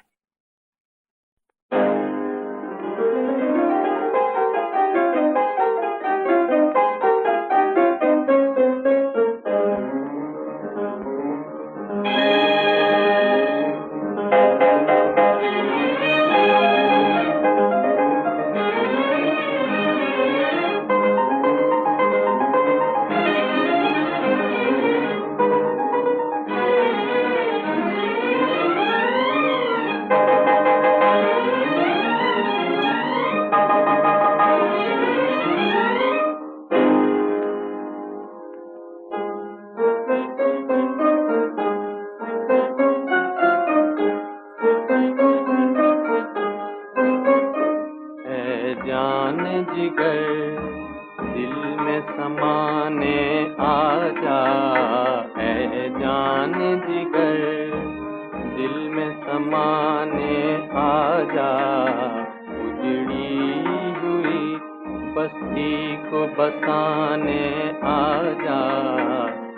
बस्ती को बसाने आजा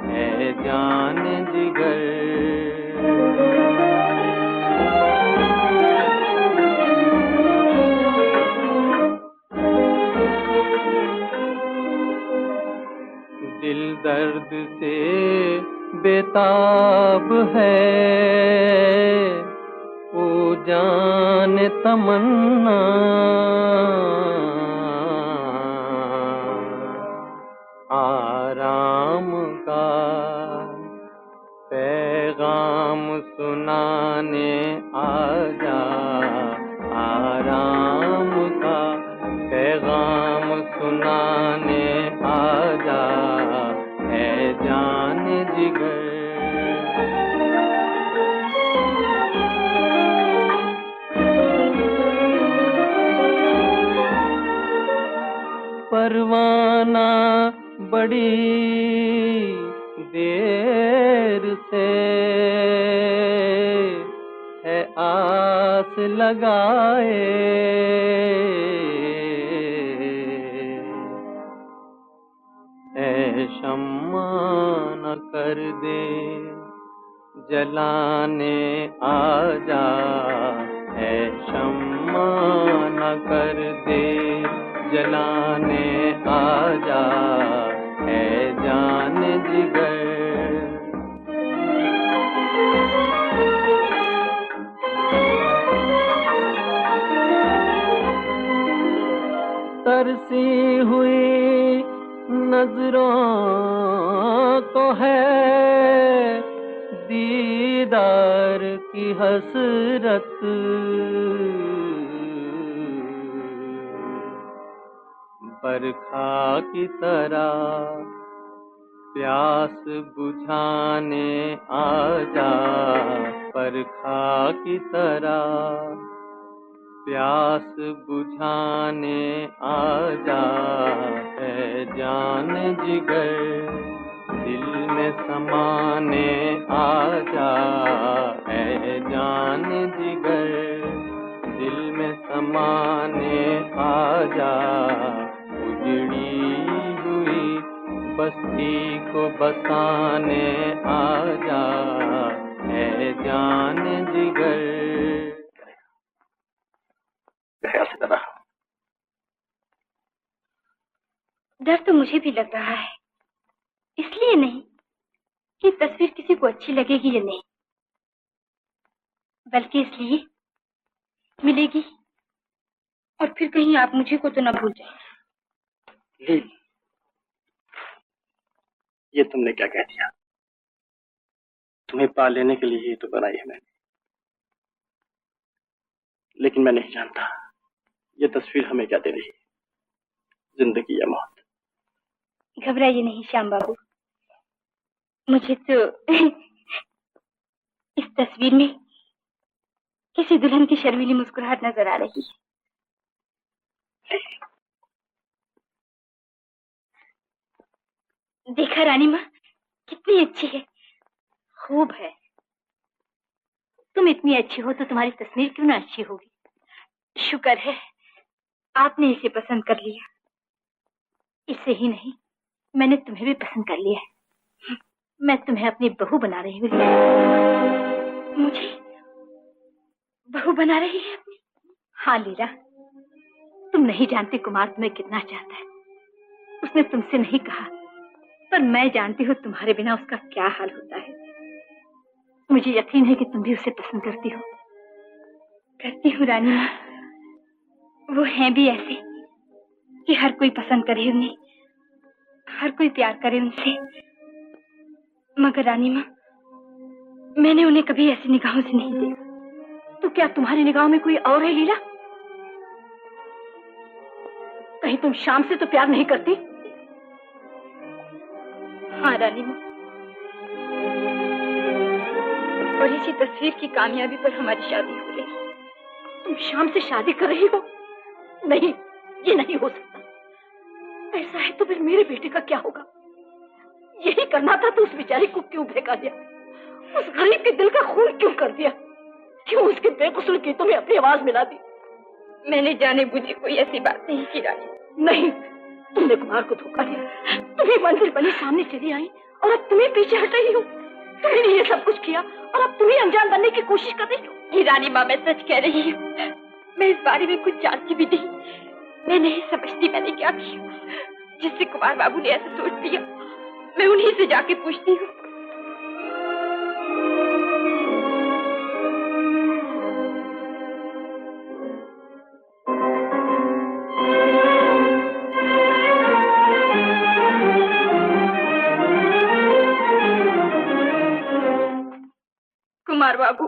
है जान जिगर। दिल दर्द से बेताब है, ओ जान तमन्ना आराम का पैगाम सुनाने आजा, आराम का पैगाम सुनाने आजा है जान जिगर। परवाना बड़ी देर से है आस लगाए, ऐ शम्मा न कर दे जलाने आजा, ऐ शम्मा न कर दे जलाने आजा है जान जिगर। तरसी हुई नजरों को है दीदार की हसरत, बरखा की तरह प्यास बुझाने आजा, बरखा की तरह प्यास बुझाने आजा है जान जिगर। दिल में समाने आजा है जान जिगर, दिल में समाने आजा, उजड़ी हुई बस्ती को बसाने आजा है जान जिगर। डर तो मुझे भी लग रहा है, इसलिए नहीं कि तस्वीर किसी को अच्छी लगेगी या नहीं, बल्कि इसलिए मिलेगी और फिर कहीं आप मुझे को तो न भूल जाए। लील, ये तुमने क्या कह दिया? तुम्हें पा लेने के लिए ही तो बनाई है मैंने, लेकिन मैं नहीं जानता ये तस्वीर हमें क्या दे रही है, जिंदगी या मौत। घबराइए नहीं श्याम बाबू, मुझे तो इस तस्वीर में किसी दुल्हन की शर्मीली मुस्कुराहट नजर आ रही है। देखा रानी माँ कितनी अच्छी है, खूब है। तुम इतनी अच्छी हो तो तुम्हारी तस्वीर क्यों ना अच्छी होगी। शुक्र है आपने इसे पसंद कर लिया, इससे ही नहीं मैंने तुम्हें भी पसंद कर लिया है। मैं तुम्हें अपनी बहू बना रही हूँ। मुझे बहू बना रही है अपनी? हाँ लीला, तुम नहीं जानती कुमार तुम्हें कितना चाहता है। उसने तुमसे नहीं कहा, पर मैं जानती हूँ तुम्हारे बिना उसका क्या हाल होता है। मुझे यकीन है कि तुम भी उसे पसंद करती हो। करती हूँ रानी माँ, वो हैं भी ऐसे कि हर कोई पसंद करे उन्हें, हर कोई प्यार करे उनसे। मगर रानी माँ, मैंने उन्हें कभी ऐसी निगाहों से नहीं देखा। तो क्या तुम्हारी निगाहों में कोई और है लीला? कहीं तुम शाम से तो प्यार नहीं करती? हाँ रानी माँ, और इसी तस्वीर की कामयाबी पर हमारी शादी हो रही। तुम शाम से शादी कर रही हो? नहीं, ये नहीं हो सकता। ऐसा है तो फिर मेरे बेटे का क्या होगा? यही करना था तो उस बेचारी को क्यों भगा दिया? उस गरीब के दिल का खून क्यों कर दिया? क्यों उसके बेकसूर गीतों में अपनी आवाज मिला दी? मैंने जाने बुझे कोई ऐसी बात नहीं की रानी। नहीं, तुमने कुमार को धोखा दिया। तुम्हें मंजिल बनी सामने चली आई और अब तुम्हें पीछे हट रही हो। तुमने ये सब कुछ किया और अब तुम्हें अनजान बनने की कोशिश कर रही हो। ये रानी माँ, मैं सच कह रही हूँ, मैं इस बारे में कुछ जानती भी नहीं। मैं नहीं समझती मैंने क्या किया जिससे कुमार बाबू ने ऐसा सोच लिया। मैं उन्हीं से जाके पूछती हूँ। कुमार बाबू,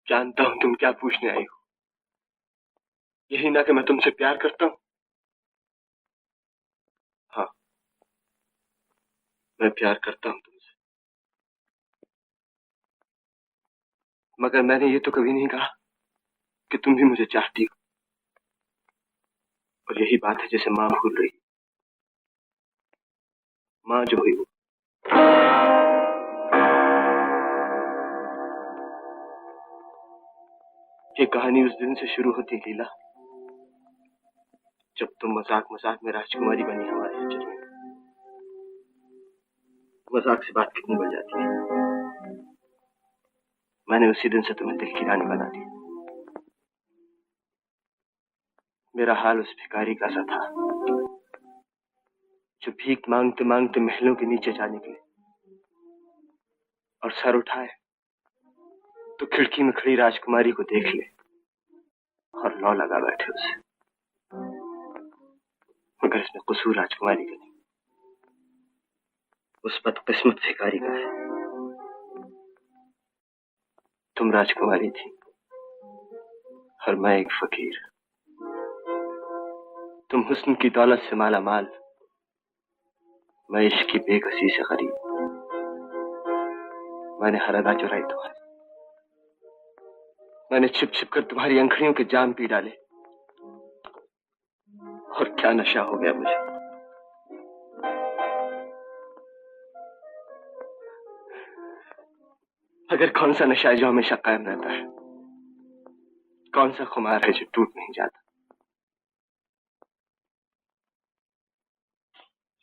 जानता हूं तुम क्या पूछने आई हो। यही ना कि मैं तुमसे प्यार करता हूं। हाँ, मैं प्यार करता हूं तुमसे, मगर मैंने ये तो कभी नहीं कहा कि तुम भी मुझे चाहती हो। और यही बात है जैसे माँ भूल रही, माँ जो हुई वो। ये कहानी उस दिन से शुरू होती है लीला, जब तुम मजाक मजाक में राजकुमारी बनी हमारे अंचल में। मजाक से बात कितनी बढ़ जाती है। मैंने उसी दिन से तुम्हें दिल की रानी बना दिया। मेरा हाल उस भिखारी का सा था जो भीख मांगते मांगते महलों के नीचे जा निकले और सर उठाए तो खिड़की में खड़ी राजकुमारी को देख ले और लौ लगा बैठे उसे। मगर इसमें कसूर राजकुमारी का नहीं, उस बदकिस्मत भिखारी का है। तुम राजकुमारी थी और मैं एक फकीर। तुम हुस्न की दौलत से माला माल, मैं इश्क की बेकसी से गरीब। मैंने हर अदा चुराई तुम्हारी, मैंने छिप छिप कर तुम्हारी अंखड़ियों के जाम पी डाले। और क्या नशा हो गया मुझे। अगर कौन सा नशा है जो हमेशा कायम रहता है, कौन सा खुमार है जो टूट नहीं जाता।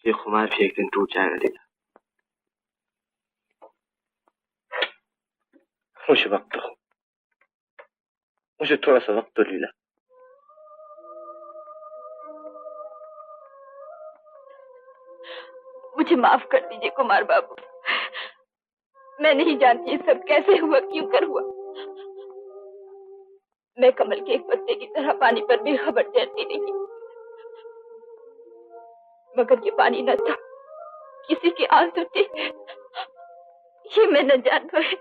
ये खुमार भी एक दिन टूट जाएगा लीला। मुझे वक्त दो, मुझे थोड़ा सा वक्त दो लीला। मुझे माफ कर दीजिए कुमार बाबू, मैं नहीं जानती ये सब कैसे हुआ, क्यों कर हुआ। मैं कमल के एक पत्ते की तरह पानी पर बेखबर तैरती रही, मगर ये पानी न था, किसी के आंसू थे। ये मैं न जान पाई।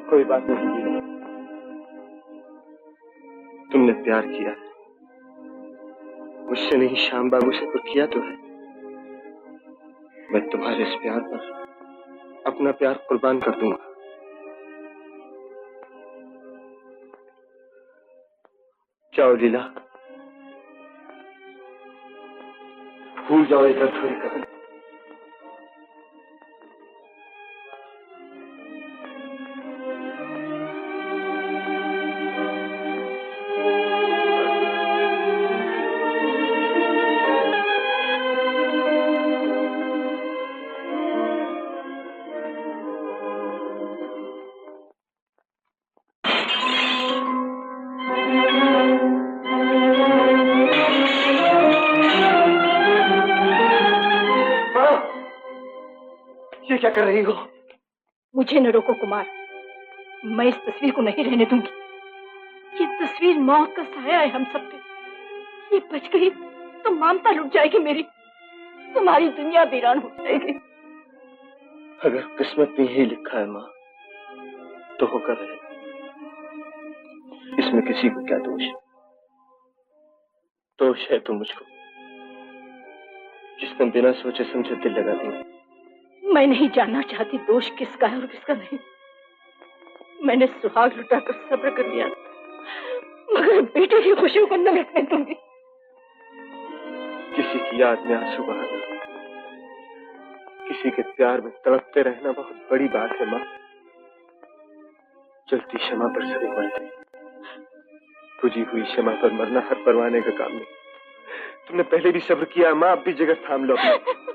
कोई बात नहीं, तुमने प्यार किया मुझसे नहीं, श्याम बाबू से तो किया तो है। मैं तुम्हारे इस प्यार पर अपना प्यार कुर्बान कर दूंगा। जाओ लीला, भूल जाओ इधर थोड़ी कहानी। क्या कर रही हो? मुझे न रोको कुमार, मैं इस तस्वीर को नहीं रहने दूंगी। ये तस्वीर मौत का साया है हम सब पे। ये बच गई तो ममता लुट जाएगी मेरी, तुम्हारी दुनिया वीरान हो जाएगी। अगर किस्मत में यही लिखा है माँ, तो होकर रहे। इसमें किसी को क्या दोष है? दोष है तो मुझको, जिसने बिना सोचे समझे दिल लगा दिया। मैं नहीं जानना चाहती दोष किसका है और किसका नहीं। मैंने सुहाग लुटाकर सब्र कर लिया, मगर बेटे की खुशियों को न मिटने दूंगी। किसी की याद में आंसू बहाना, किसी के प्यार में तड़पते रहना बहुत बड़ी बात है माँ। चलती क्षमा पर सभी मरते, बुझी हुई क्षमा पर मरना हर परवाने का काम नहीं। तुमने पहले भी सब्र किया माँ, अब भी जगह थाम लो अपनी।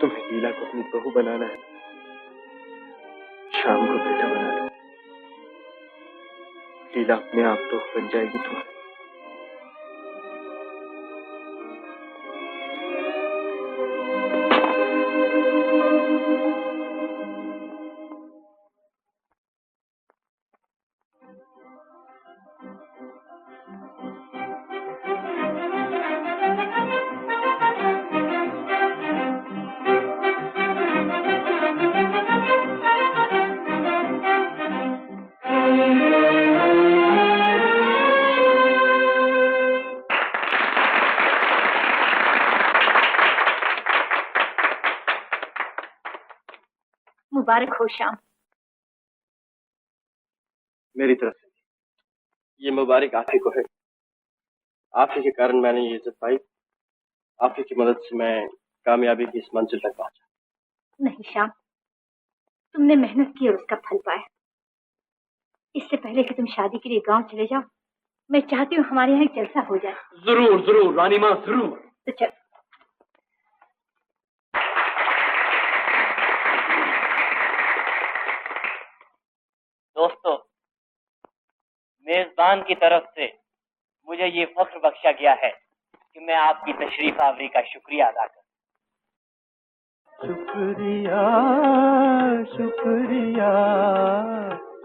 तुम्हें लीला को अपनी बहू बनाना है, शाम को बेटा बना लो। लीला अपने आप तो बन जाएगी तुम्हारी। मुबारक हो श्याम। मेरी तरफ से ये मुबारक आप ही को है। आप ही के कारण मैंने ये इज्जत पाई, आप ही की मदद से मैं कामयाबी की इस मंजिल तक पहुंचा। नहीं श्याम, तुमने मेहनत की और उसका फल पाया। इससे पहले कि तुम शादी के लिए गांव चले जाओ, मैं चाहती हूँ हमारे यहाँ एक जलसा हो जाए। जरूर जरूर रानी माँ, जरूर। तो चल। दोस्तों, मेजबान की तरफ से मुझे ये फख्र बख्शा गया है कि मैं आपकी तशरीफ आवरी का शुक्रिया अदा करूं। शुक्रिया शुक्रिया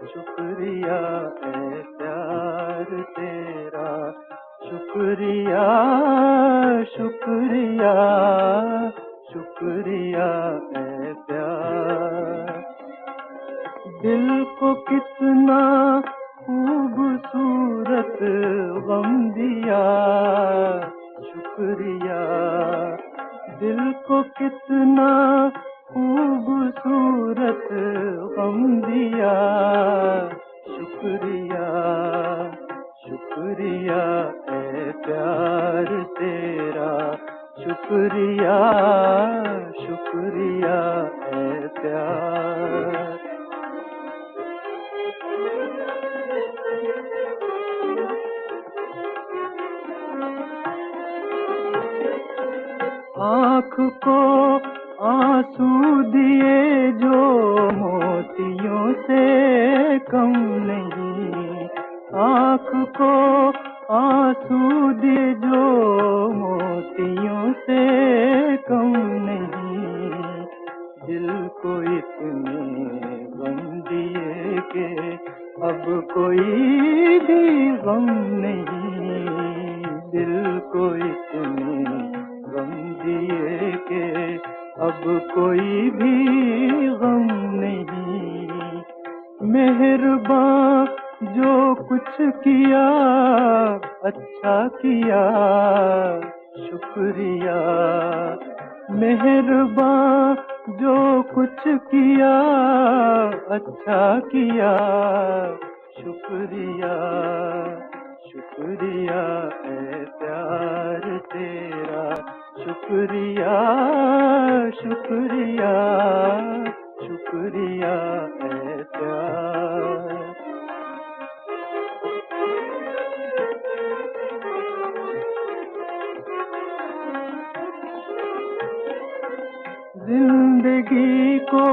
शुक्रिया है प्यार तेरा, शुक्रिया शुक्रिया शुक्रिया है प्यार। दिल को कितना खूबसूरत गम दिया, शुक्रिया। दिल को कितना खूबसूरत गम दिया, शुक्रिया शुक्रिया है प्यार तेरा, शुक्रिया शुक्रिया है प्यार। आँख को आंसू दिए जो मोतियों से कम नहीं, आँख को आंसू दिए जो मोतियों से कम नहीं, दिल को इतने गम दिए कि अब कोई भी गम नहीं, दिल को इतने गम दिए के अब कोई भी गम नहीं। मेहरबान जो कुछ किया अच्छा किया, शुक्रिया। मेहरबान जो कुछ किया अच्छा किया, शुक्रिया शुक्रिया है प्यार तेरा, शुक्रिया शुक्रिया शुक्रिया है प्यार। जिंदगी को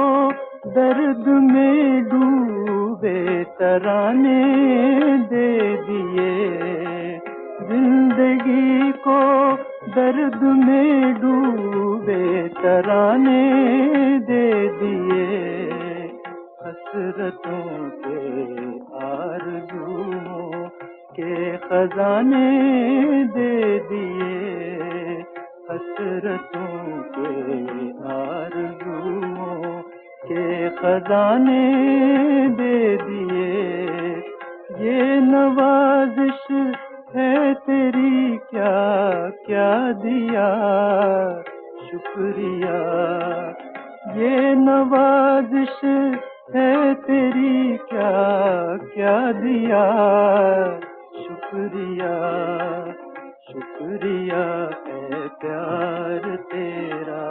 दर्द में डूबे तराने दे दिए, जिंदगी को दर्द में डूबे तराने दे दिए, हसरतों के आरज़ुओं के खजाने दे दिए, हसरतों के आरज़ुओं के खजाने दे दिए। ये नवाजिश है तेरी क्या क्या दिया, शुक्रिया, ये नवाजिश है तेरी क्या क्या दिया, शुक्रिया शुक्रिया है प्यार तेरा,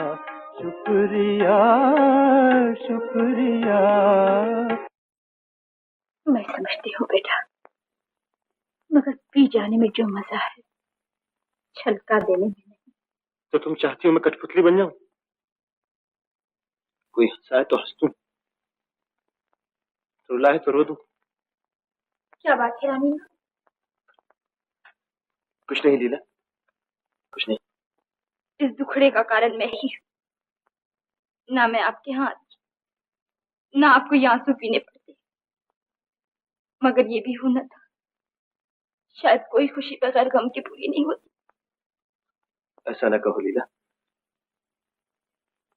शुक्रिया शुक्रिया। मैं समझती हूँ बेटा, मगर पी जाने में जो मजा है छलका देने में नहीं। तो तुम चाहती हो मैं कठपुतली बन जाऊं? कोई हंसाए तो हंस दूं, रुलाए तो रो दूं। क्या बात है रानी? कुछ नहीं लीला, कुछ नहीं। इस दुखड़े का कारण मैं ही हूँ। ना मैं आपके यहाँ आती, ना आपको ये आंसू पीने पड़ते, मगर ये भी होना था। शायद कोई खुशी बगैर गम के पूरी नहीं होती। ऐसा न कहो लीला,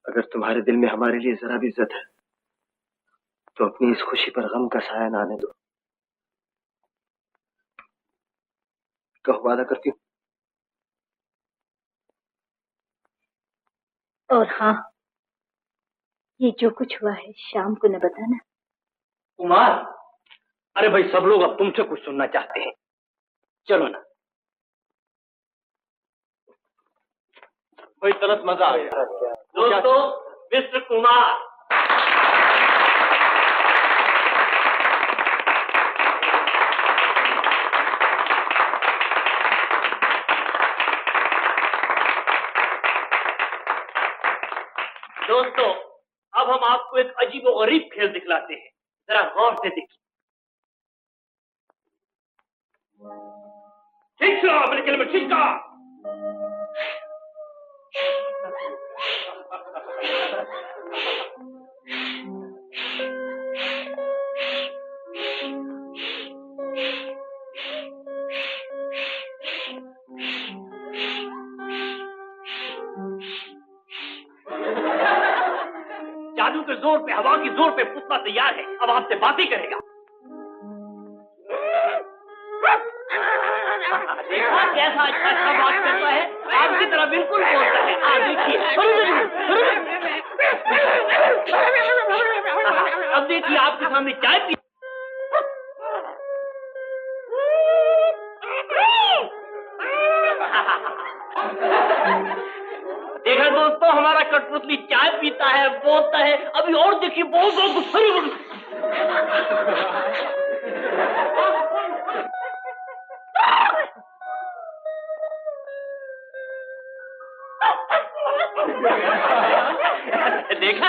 अगर तुम्हारे दिल में हमारे लिए जरा भी इज्जत है तो अपनी इस खुशी पर गम का साया न आने दो। कहो, वादा करती हूँ। और हाँ, ये जो कुछ हुआ है शाम को न बताना। कुमार, अरे भाई सब लोग अब तुमसे कुछ सुनना चाहते हैं, चलो ना। भाई तरस मजा आ गया। दोस्तों, मिस्टर कुमार। दोस्तों, अब हम आपको एक अजीबोगरीब खेल दिखलाते हैं, जरा गौर से देखिए। ठीक से अपने खेल में ठीक कहा। जादू के जोर पे, हवा की जोर पे पुतला तैयार है, अब आपसे बातें करेगा। देखा कैसा अच्छा अच्छा बात करता है, आपकी तरह बिल्कुल बोलता है। देखिए, अब देखिए आपके सामने चाय पी। देखा दोस्तों, हमारा कठपुतली चाय पीता है, बोलता है। अभी और देखिए, बहुत बहुत गुस्सा। देखा,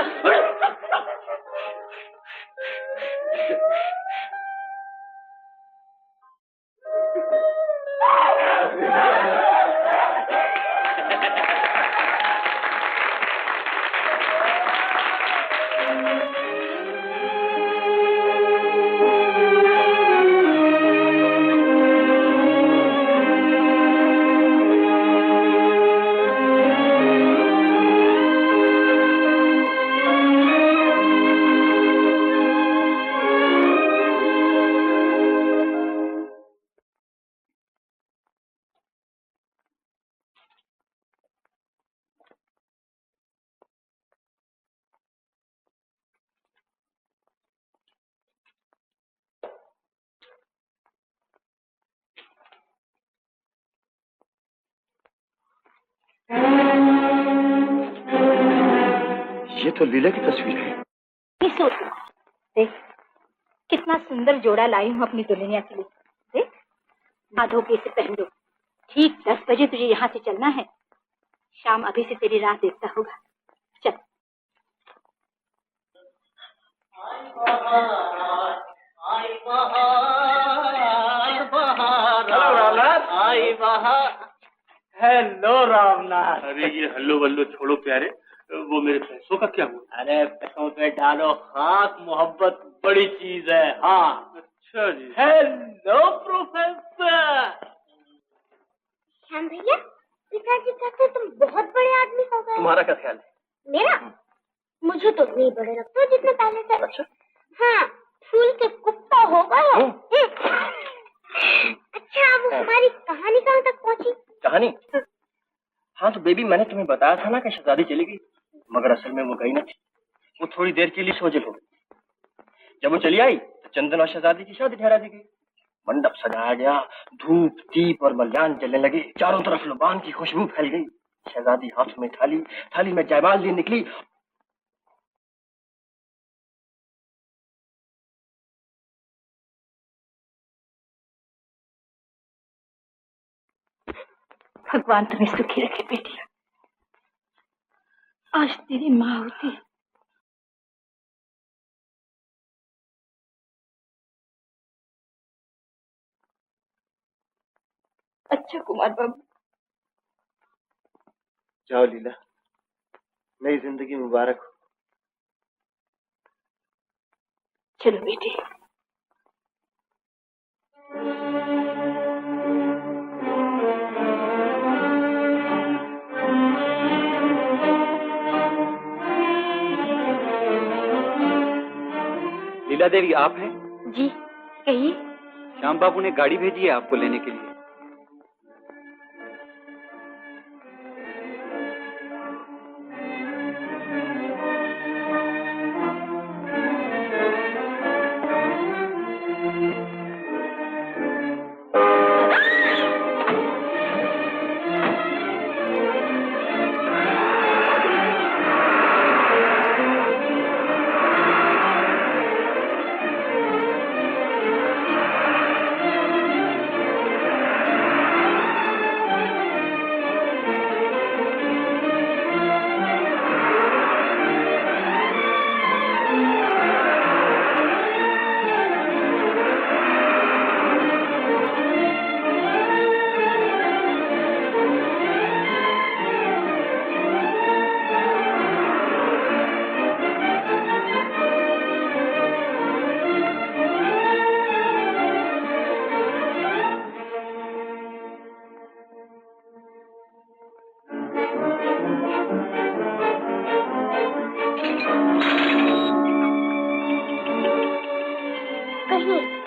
ये तो लीला की तस्वीर है। देख, कितना सुंदर जोड़ा लाई हूँ अपनी दुल्हनिया के लिए। देख, बांधो के इसे पहन दो। ठीक 10 बजे तुझे यहाँ से चलना है। शाम अभी से तेरी राह देखता होगा। चल। हेलो रामनाथ। आई बहार। हेलो रामनाथ। अरे ये हल्लो वल्लो छोड़ो प्यारे, वो मेरे पैसों का क्या हुआ? अरे पैसों पे डालो खाक, मोहब्बत बड़ी चीज है। हाँ। अच्छा जी। Hello professor. श्याम भैया, पिताजी कहते तुम बहुत बड़े आदमी हो गए। तुम्हारा क्या ख्याल है? मेरा? मुझे तो नहीं बड़े लगते हो जितने पहले से। अच्छा। हाँ, फूल के कुत्ता हो गए। अच्छा, अब हमारी कहानी कहाँ तक पहुँची? कहानी हाँ तो बेबी, मैंने तुम्हें बताया था ना कि शहजादी चली गई, मगर असल में वो गई न थी। वो थोड़ी देर के लिए सोचे हो। जब वो चली आई तो चंदन और शहजादी की शादी ठहरा दी गई। मंडप सजाया गया, धूप दीप और मल्यान जलने लगे, चारों तरफ लुबान की खुशबू फैल गई। शहजादी हाथ में थाली में जयमाल लिए निकली। भगवान तुम्हें सुखी रखे बेटी। आज तेरी माँ होती। अच्छा कुमार बाबू। जाओ लीला, नई जिंदगी मुबारक हो। चलो बेटी। लीला देवी आप हैं? जी कहिए। श्याम बाबू ने गाड़ी भेजी है आपको लेने के लिए।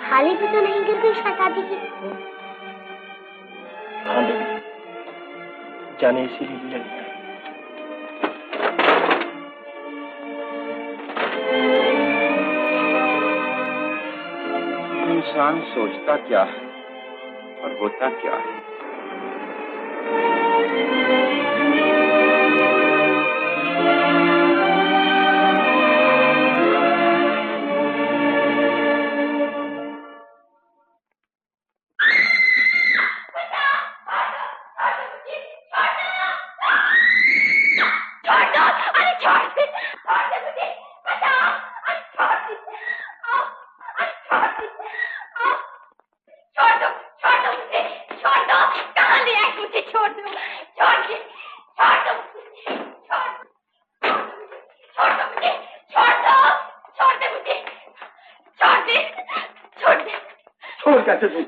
थाली भी तो नहीं गिर गई शहजादी की? हाँ बेबी, जाने इसीलिए लीला नहीं आई। इंसान सोचता क्या है और होता क्या है। छोड़ कैसे तू?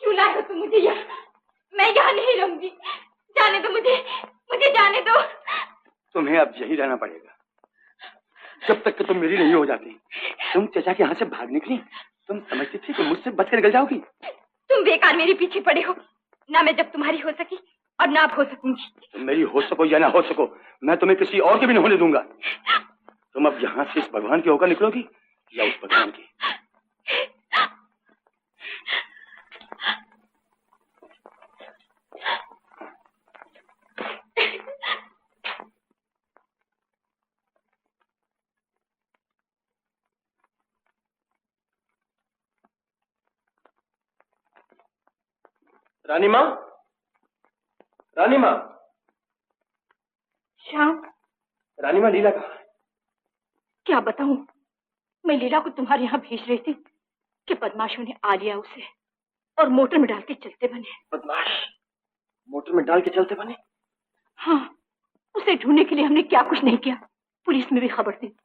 क्यों लाए हो तुम मुझे यहाँ? मैं यहाँ नहीं रहूंगी। जाने दो मुझे, मुझे जाने दो। तुम्हें अब यही रहना पड़ेगा जब तक कि तुम मेरी नहीं हो जाती। तुम चचा के यहाँ से भाग निकली, तुम समझती थी कि मुझसे बचकर निकल जाओगी। तुम बेकार मेरे पीछे पड़े हो। ना मैं जब तुम्हारी हो सकी और ना अब हो सकूंगी। तुम मेरी हो सको या ना हो सको, मैं तुम्हें किसी और के भी नहीं होने दूंगा। तुम अब यहाँ से इस भगवान की होकर निकलोगी या उस भगवान की? रानी माँ, रानी माँ, श्याम। रानी माँ, लीला कहाँ है? क्या बताऊं? मैं लीला को तुम्हारे यहाँ भेज रही थी कि बदमाशों ने आ लिया उसे और मोटर में डाल के चलते बने। बदमाश मोटर में डाल के चलते बने? हाँ, उसे ढूंढने के लिए हमने क्या कुछ नहीं किया। पुलिस में भी खबर दी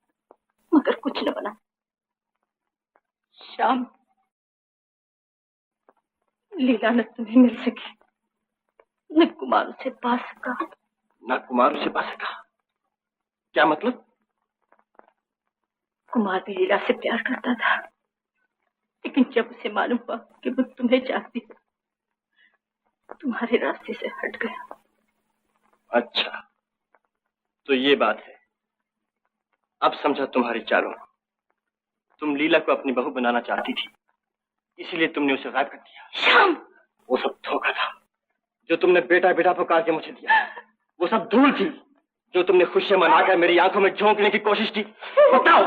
मगर कुछ न बना। श्याम, लीला न तुम्हें मिल सकी न कुमार उसे पा सका। ना कुमार उसे पा सका? क्या मतलब? कुमार भी लीला से प्यार करता था, लेकिन जब उसे मालूम हुआ कि वो तुम्हें चाहती है, तुम्हारे रास्ते से हट गया। अच्छा, तो ये बात है। अब समझा तुम्हारी चालों। तुम लीला को अपनी बहू बनाना चाहती थी, इसीलिए तुमने उसे गायब कर दिया। श्याम, वो सब धोखा था। जो तुमने बेटा बेटा पुकार के मुझे दिया, वो सब धूल थी। जो तुमने खुशियां मनाकर मेरी आंखों में झोंकने की कोशिश की। बताओ,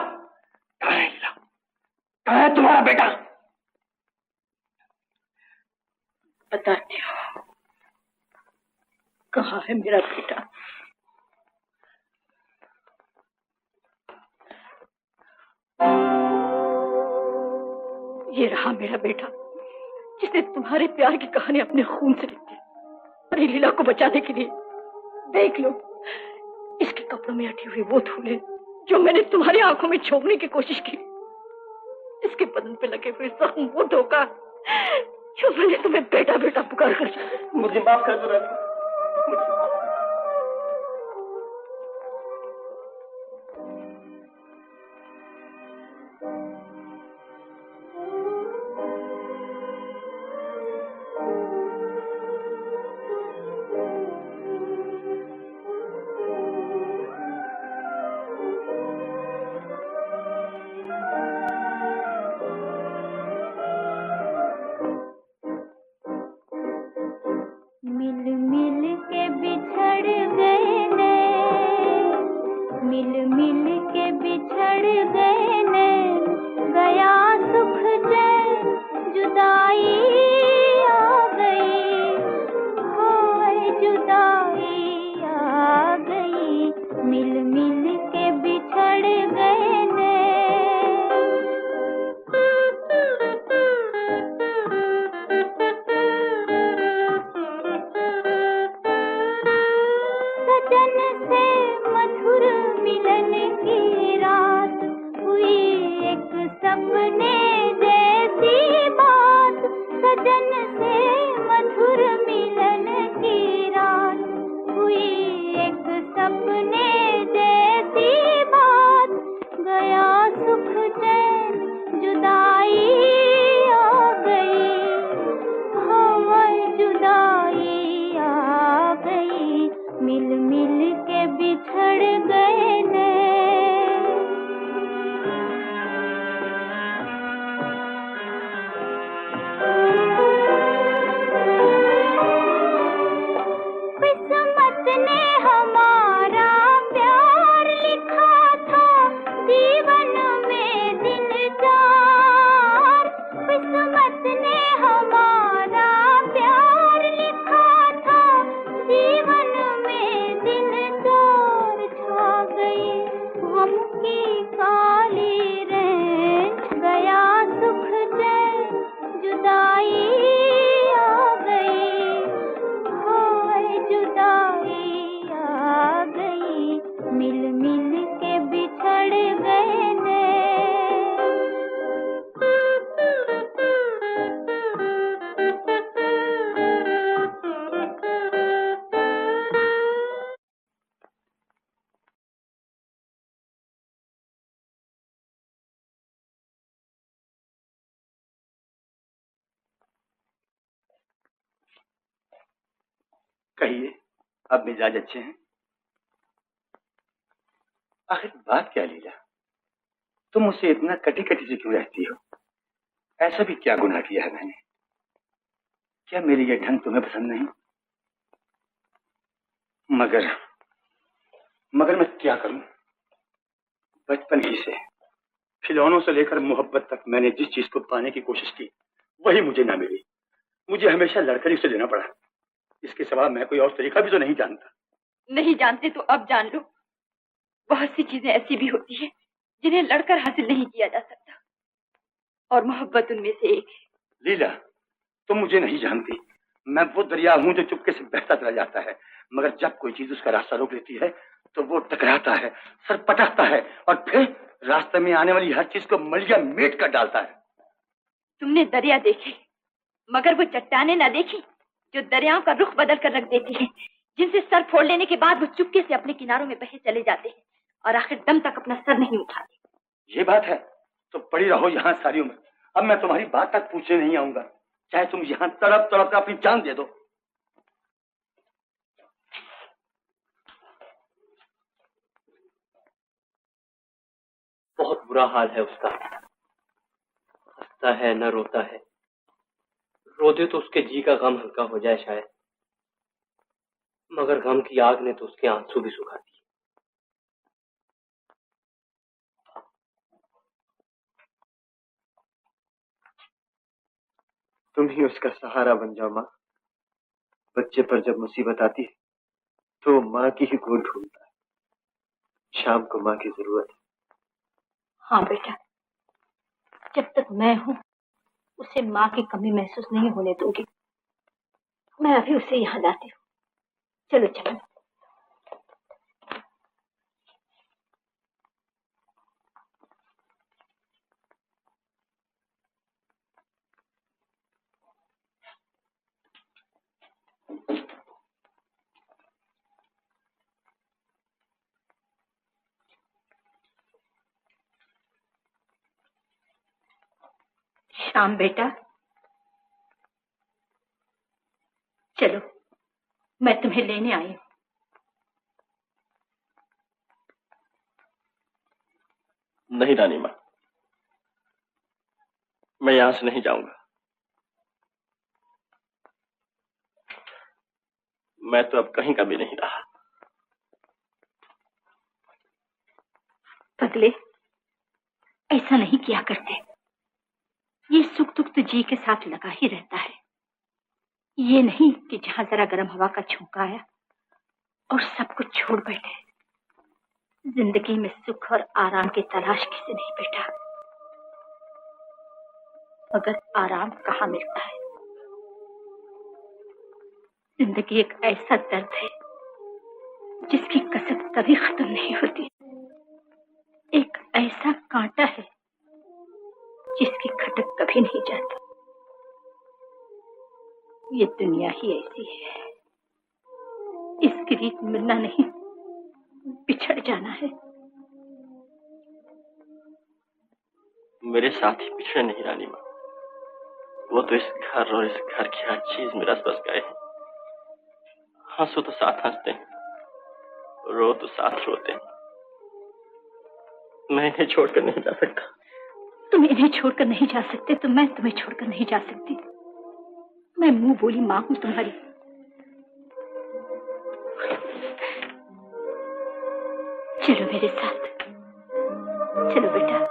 कहाँ है लीला? कहाँ है तुम्हारा बेटा? बताती हूँ कहाँ है मेरा बेटा। ये रहा मेरा बेटा, जिसने तुम्हारे प्यार की कहानी अपने खून से लिखी। अरे लीला को बचाने के लिए देख लो, इसके कपड़ों में अटी हुई वो धूलें जो मैंने तुम्हारी आंखों में झोंकने की कोशिश की। इसके बदन पे लगे हुए जख्म, वो धोखा जो मैंने तुम्हें बेटा बेटा पुकार कर। मुझे माफ कर दो रानी। मिल मिल के बिछड़ गए नैन, मिल मिल के बिछड़ गए नैन, गया सुख चैन, जुदाई आ गई, हाय जुदाई आ गई। मिल मिल के बिछड़ गए नैन। सजन से मधुर मिलन की रात हुई एक सपने जैसी बात। सजन से मधुर मिलन की रात हुई एक सपने जैसी बात। गया सुख चैन, जुदाई आ गई, हाय जुदाई आ गई। मिल मिल के बिछड़ गए नैन। किस्मत ने हमारा प्यार लिखा था जीवन में दिन चार। किस्मत ने हमारा प्यार लिखा था जीवन में दिन चार। छा गई गम की काली रेंज, गया सुख चैन, जुदाई आ गई, हाय जुदाई आ गई। मिल मिल के बिछड़ गए नैन। कहिए, अब मिजाज अच्छे हैं? आखिर बात क्या लीला, तुम मुझसे इतना कटी कटी से क्यों रहती हो? ऐसा भी क्या गुनाह किया है मैंने? क्या मेरी ये ढंग तुम्हें पसंद नहीं? मगर मैं क्या करूं? बचपन ही से, खिलौनों से लेकर मोहब्बत तक मैंने जिस चीज को पाने की कोशिश की, वही मुझे ना मिली। मुझे हमेशा लड़कर ही उसे लेना पड़ा। इसके सिवा मैं कोई और तरीका भी तो नहीं जानता। नहीं जानते तो अब जान लो। बहुत सी चीजें ऐसी भी होती है जिन्हें लड़कर हासिल नहीं किया जा सकता, और मोहब्बत उनमें से एक है। लीला, तुम मुझे नहीं जानती। मैं वो दरिया हूं जो चुपके से बहता चला जाता है, मगर जब कोई चीज उसका रास्ता रोक लेती है तो वो टकराता है, सर पटकता है, और फिर रास्ते में आने वाली हर चीज को मलिया मेट कर डालता है। तुमने दरिया देखे, मगर वो चट्टाने ना देखी जो दरियाओं का रुख बदल कर रख देती है, जिनसे सर फोड़ लेने के बाद वो चुपके से अपने किनारों में बहे चले जाते हैं और आखिर दम तक अपना सर नहीं उठाते। ये बात है तो पड़ी रहो यहाँ सारी उम्र। अब मैं तुम्हारी बात तक पूछने नहीं आऊंगा, चाहे तुम यहाँ तड़प तड़प कर अपनी जान दे दो। बहुत बुरा हाल है उसका, हंसता है न रोता है। रोते तो उसके जी का गम हल्का हो जाए शायद, मगर गम की आग ने तो उसके आंसू भी सुखा दिए। तुम ही उसका सहारा बन जाओ माँ। बच्चे पर जब मुसीबत आती है तो माँ की ही गोद ढूंढता है। शाम को माँ की जरूरत है। हाँ बेटा, जब तक मैं हूँ उसे माँ की कमी महसूस नहीं होने दूंगी। मैं अभी उसे यहाँ लाती हूँ। चलो चलो। श्याम बेटा, चलो मैं तुम्हें लेने आई हूँ। नहीं रानी माँ, मैं यहां से नहीं जाऊंगा। मैं तो अब कहीं का भी नहीं रहा। पगले, ऐसा नहीं किया करते। ये सुख दुख तो जी के साथ लगा ही रहता है। ये नहीं कि जहां जरा गर्म हवा का झोंका आया और सब कुछ छोड़ बैठे। जिंदगी में सुख और आराम की तलाश किसे नहीं बेटा, मगर आराम कहाँ मिलता है। जिंदगी एक ऐसा दर्द है जिसकी कसक कभी खत्म नहीं होती। एक ऐसा कांटा है जिसकी खटक कभी नहीं जाती। ये दुनिया ही ऐसी है। इसकी रीत मिलना नहीं, बिछड़ जाना है। मेरे साथ ही पिछड़े नहीं रानी माँ। वो तो इस घर और इस घर की हर चीज में रस बस गए हैं। हंसो तो साथ हंसते हैं, रो तो साथ रोते हैं। मैं इन्हें छोड़कर नहीं जा सकता। तुम इन्हें छोड़कर नहीं जा सकते तो मैं तुम्हें छोड़कर नहीं जा सकती। मैं मुंह बोली मां हूं तुम्हारी। चलो मेरे साथ, चलो बेटा।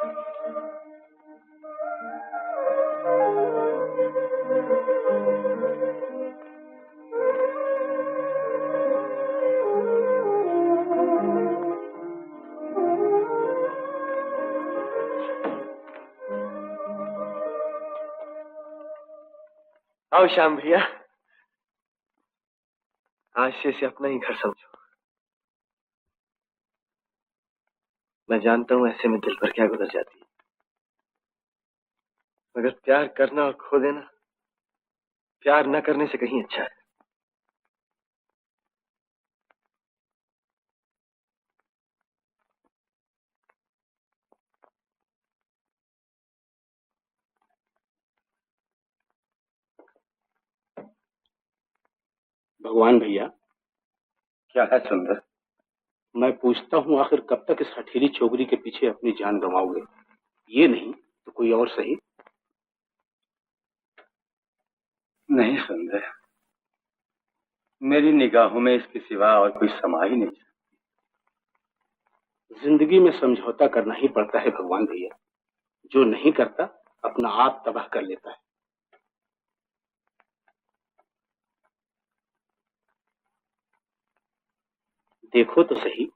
आओ श्याम भैया, आज से इसे अपना ही घर समझो। मैं जानता हूं ऐसे में दिल पर क्या गुजर जाती है, मगर प्यार करना और खो देना प्यार न करने से कहीं अच्छा है। भगवान भैया, क्या है सुंदर? मैं पूछता हूँ आखिर कब तक इस हठीली छोकरी के पीछे अपनी जान गंवाओगे? ये नहीं तो कोई और सही। नहीं सुंदर, मेरी निगाहों में इसके सिवा और कोई समा ही नहीं सकता। जिंदगी में समझौता करना ही पड़ता है भगवान भैया। जो नहीं करता अपना आप तबाह कर लेता है। देखो तो सही,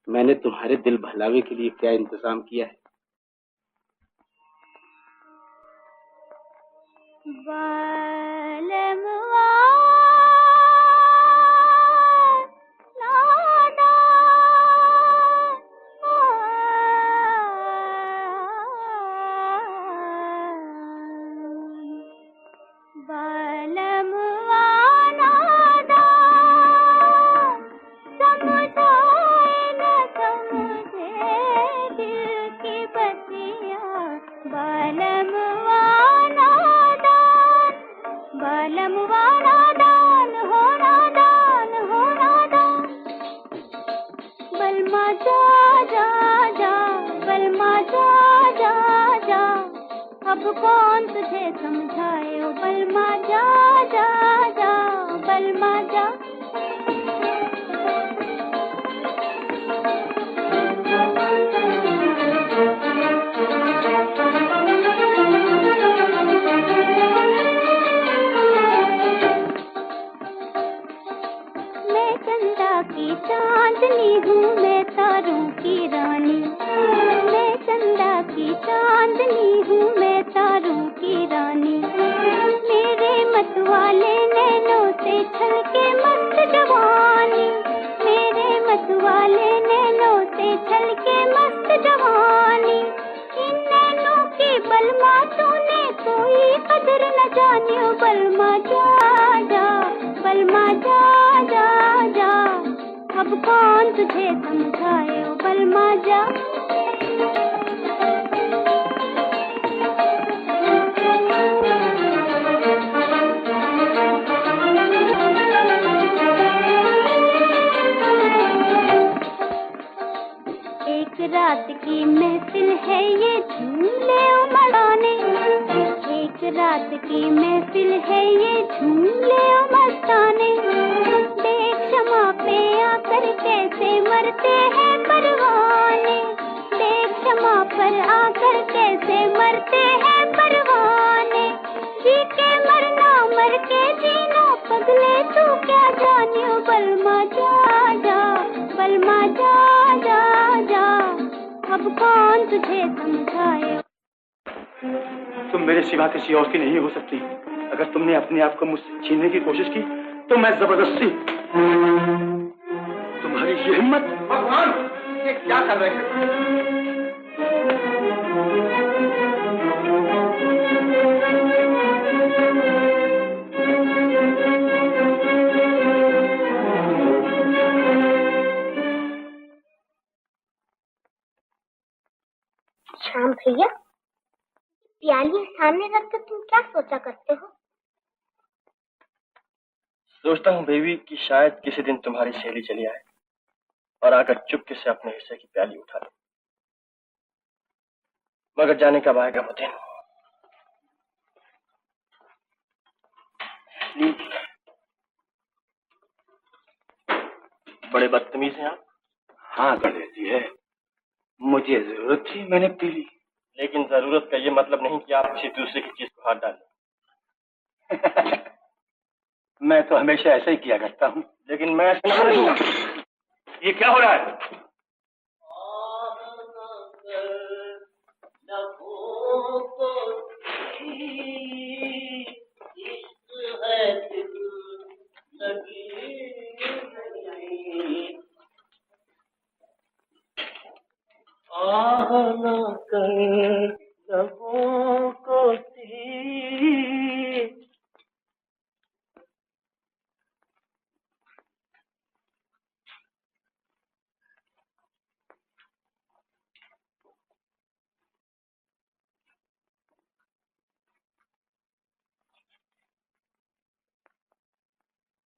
मैंने तुम्हारे दिल बहलावे के लिए क्या इंतजाम किया है। बलमवा नादान हो नादान हो नादान। बलमा जा जा जा बलमा जा जा जा, अब कौन तुझे समझाए ओ बलमा जा जा जा बलमा जा। मैं चंदा की चांदनी हूँ, मैं तारों की रानी। मैं चंदा की चांदनी हूँ, मैं तारों की रानी। मेरे मतवाले नैनों से छलके मस्त जवानी। मेरे मतवाले नैनों से छलके मस्त जवानी। इन नैनों की बलमा तूने कोई कदर न जानी ओ बलमा जा जा बलमा जा जा जा, अब कौन तुझे समझाए ओ बलमा जा। एक रात की महफिल है ये झूले मस्ताने। एक रात की महफिल है ये झूले मस्ताने। देख शमा पे आकर कैसे मरते हैं परवाने। देख शमा पर आकर कैसे मरते हैं परवाने। जी के मरना मर के जीना पगले तू क्या जाने ओ बलमा जा जा बलमा जा जा जा, अब कौन तुझे समझाए। तुम मेरे सिवा किसी और की नहीं हो सकती। अगर तुमने अपने आप को मुझसे छीनने की कोशिश की तो मैं जबरदस्ती। तुम्हारी ये हिम्मत। भगवान, ये क्या कर रहे हैं? श्याम भैया, प्याली सामने रखकर तुम क्या सोचा करते हो? सोचता हूँ बेबी कि शायद किसी दिन तुम्हारी सहेली चली आए और आकर चुपके से अपने हिस्से की प्याली उठा ले। मगर जाने कब आएगा वो दिन। बड़े बदतमीज हैं आप। हाँ गणेश जी है, मुझे जरूरत थी, मैंने पी ली। लेकिन जरूरत का ये मतलब नहीं कि आप किसी दूसरे की चीज को हाथ डालें। मैं तो हमेशा ऐसा ही किया करता हूँ। लेकिन मैं ऐसा नहीं हूँ। ये क्या हो रहा है?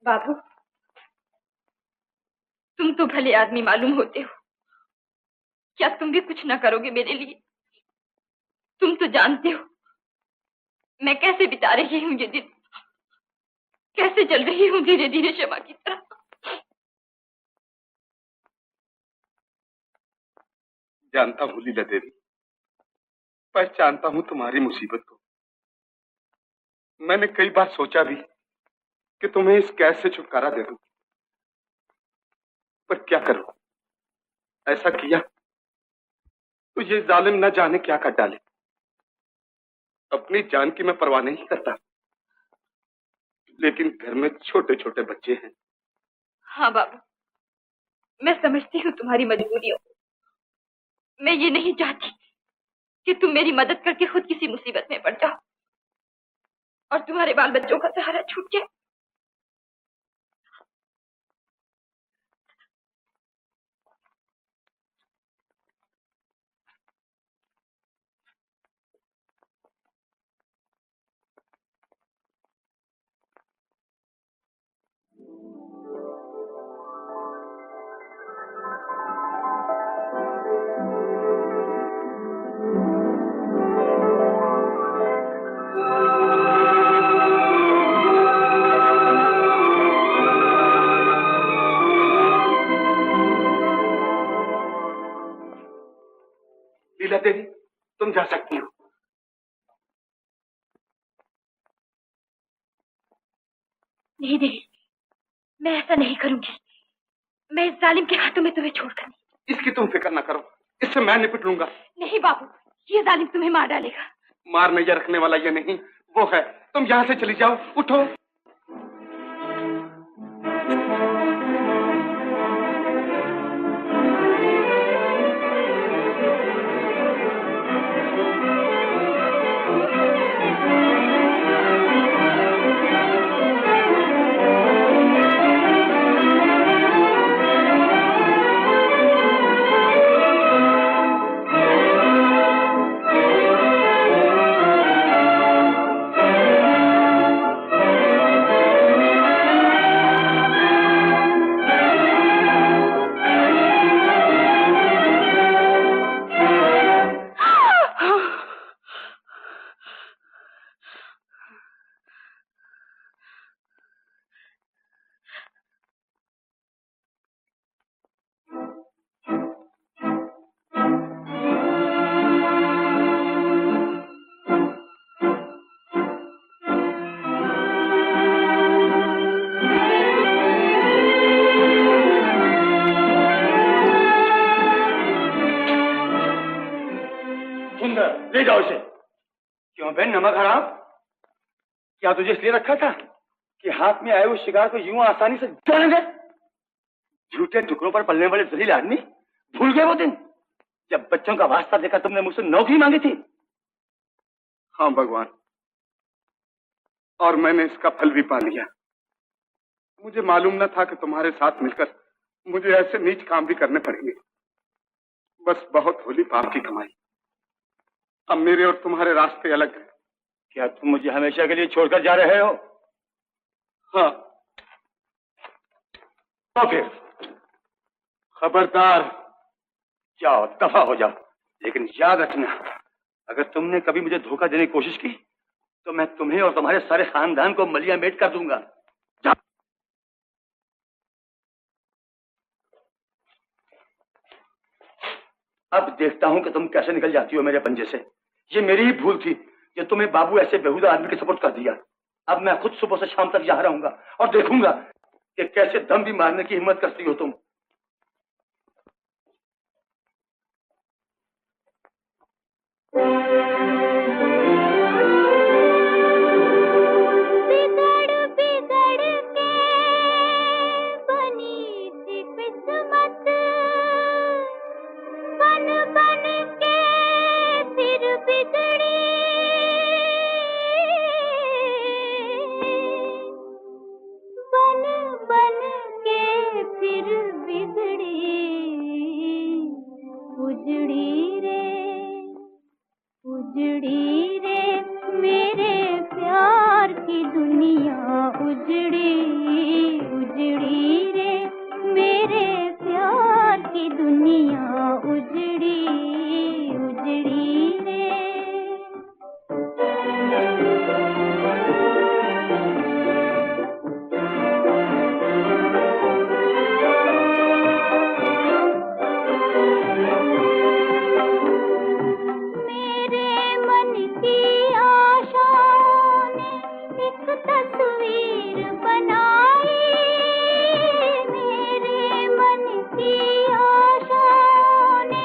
बाबू, तुम तो भले आदमी मालूम होते हो, क्या तुम भी कुछ ना करोगे मेरे लिए? तुम तो जानते हो मैं कैसे बिता रही हूँ ये दिन, कैसे चल रही हूँ धीरे धीरे शमा की तरह। जानता हूँ लीला देवी, पहचानता हूँ तुम्हारी मुसीबत को। मैंने कई बार सोचा भी कि तुम्हें इस कैद से छुटकारा दे दूं, पर क्या करूं? ऐसा किया तो ये जालिम न जाने क्या कर डाले। अपनी जान की मैं परवाह नहीं करता, लेकिन घर में छोटे छोटे बच्चे हैं। हाँ बाबू, मैं समझती हूँ तुम्हारी मजबूरियों। मैं ये नहीं चाहती कि तुम मेरी मदद करके खुद किसी मुसीबत में पड़ जाओ और तुम्हारे बाल बच्चों का सहारा छूट जाए। लीला देवी, तुम जा सकती हो। नहीं नहीं, मैं ऐसा नहीं करूंगी। मैं इस जालिम के हाथों में तुम्हें छोड़कर नहीं। इसकी तुम फिक्र ना करो, इससे मैं निपट लूंगा। नहीं बाबू, ये जालिम तुम्हें मार डालेगा। मारने या रखने वाला ये नहीं, वो है। तुम यहाँ से चली जाओ, उठो। ले जाओ इसे। क्यों बहन, नमक हराम? क्या तुझे इसलिए रखा था कि हाथ में आए हुए शिकार को यूं आसानी से जाने दे? झूठे टुकड़ों पर पलने वाले जलील आदमी, भूल गए वो दिन जब बच्चों का वास्ता देकर तुमने मुझसे नौकरी मांगी थी? हाँ भगवान, और मैंने इसका फल भी पा लिया। मुझे मालूम न था कि तुम्हारे साथ मिलकर मुझे ऐसे नीच काम भी करने पड़ेंगे। बस बहुत होली पाप की कमाई। अब मेरे और तुम्हारे रास्ते अलग हैं। क्या तुम मुझे हमेशा के लिए छोड़कर जा रहे हो? हाँ। तो फिर खबरदार, जाओ, दफा हो जाओ। लेकिन याद रखना, अगर तुमने कभी मुझे धोखा देने की कोशिश की तो मैं तुम्हें और तुम्हारे सारे खानदान को मलिया मेट कर दूंगा। जाओ। अब देखता हूं कि तुम कैसे निकल जाती हो मेरे पंजे से। ये मेरी ही भूल थी कि तुम्हें बाबू ऐसे बेहुदा आदमी के सपोर्ट कर दिया। अब मैं खुद सुबह से शाम तक यहाँ रहूंगा और देखूंगा कि कैसे दम भी मारने की हिम्मत करती हो तुम। बिगड़ बिगड़ के बनी थी किस्मत, बन बन के फिर बिगड़ी, बन बन के फिर बिगड़ी, उजड़ी रे उजड़ी रे मेरे प्यार की दुनिया, उजड़ी उजड़ी रे मेरे प्यार की दुनिया, उजड़ी उजड़ी रे। तस्वीर बनाई, मेरे मन की आशा ने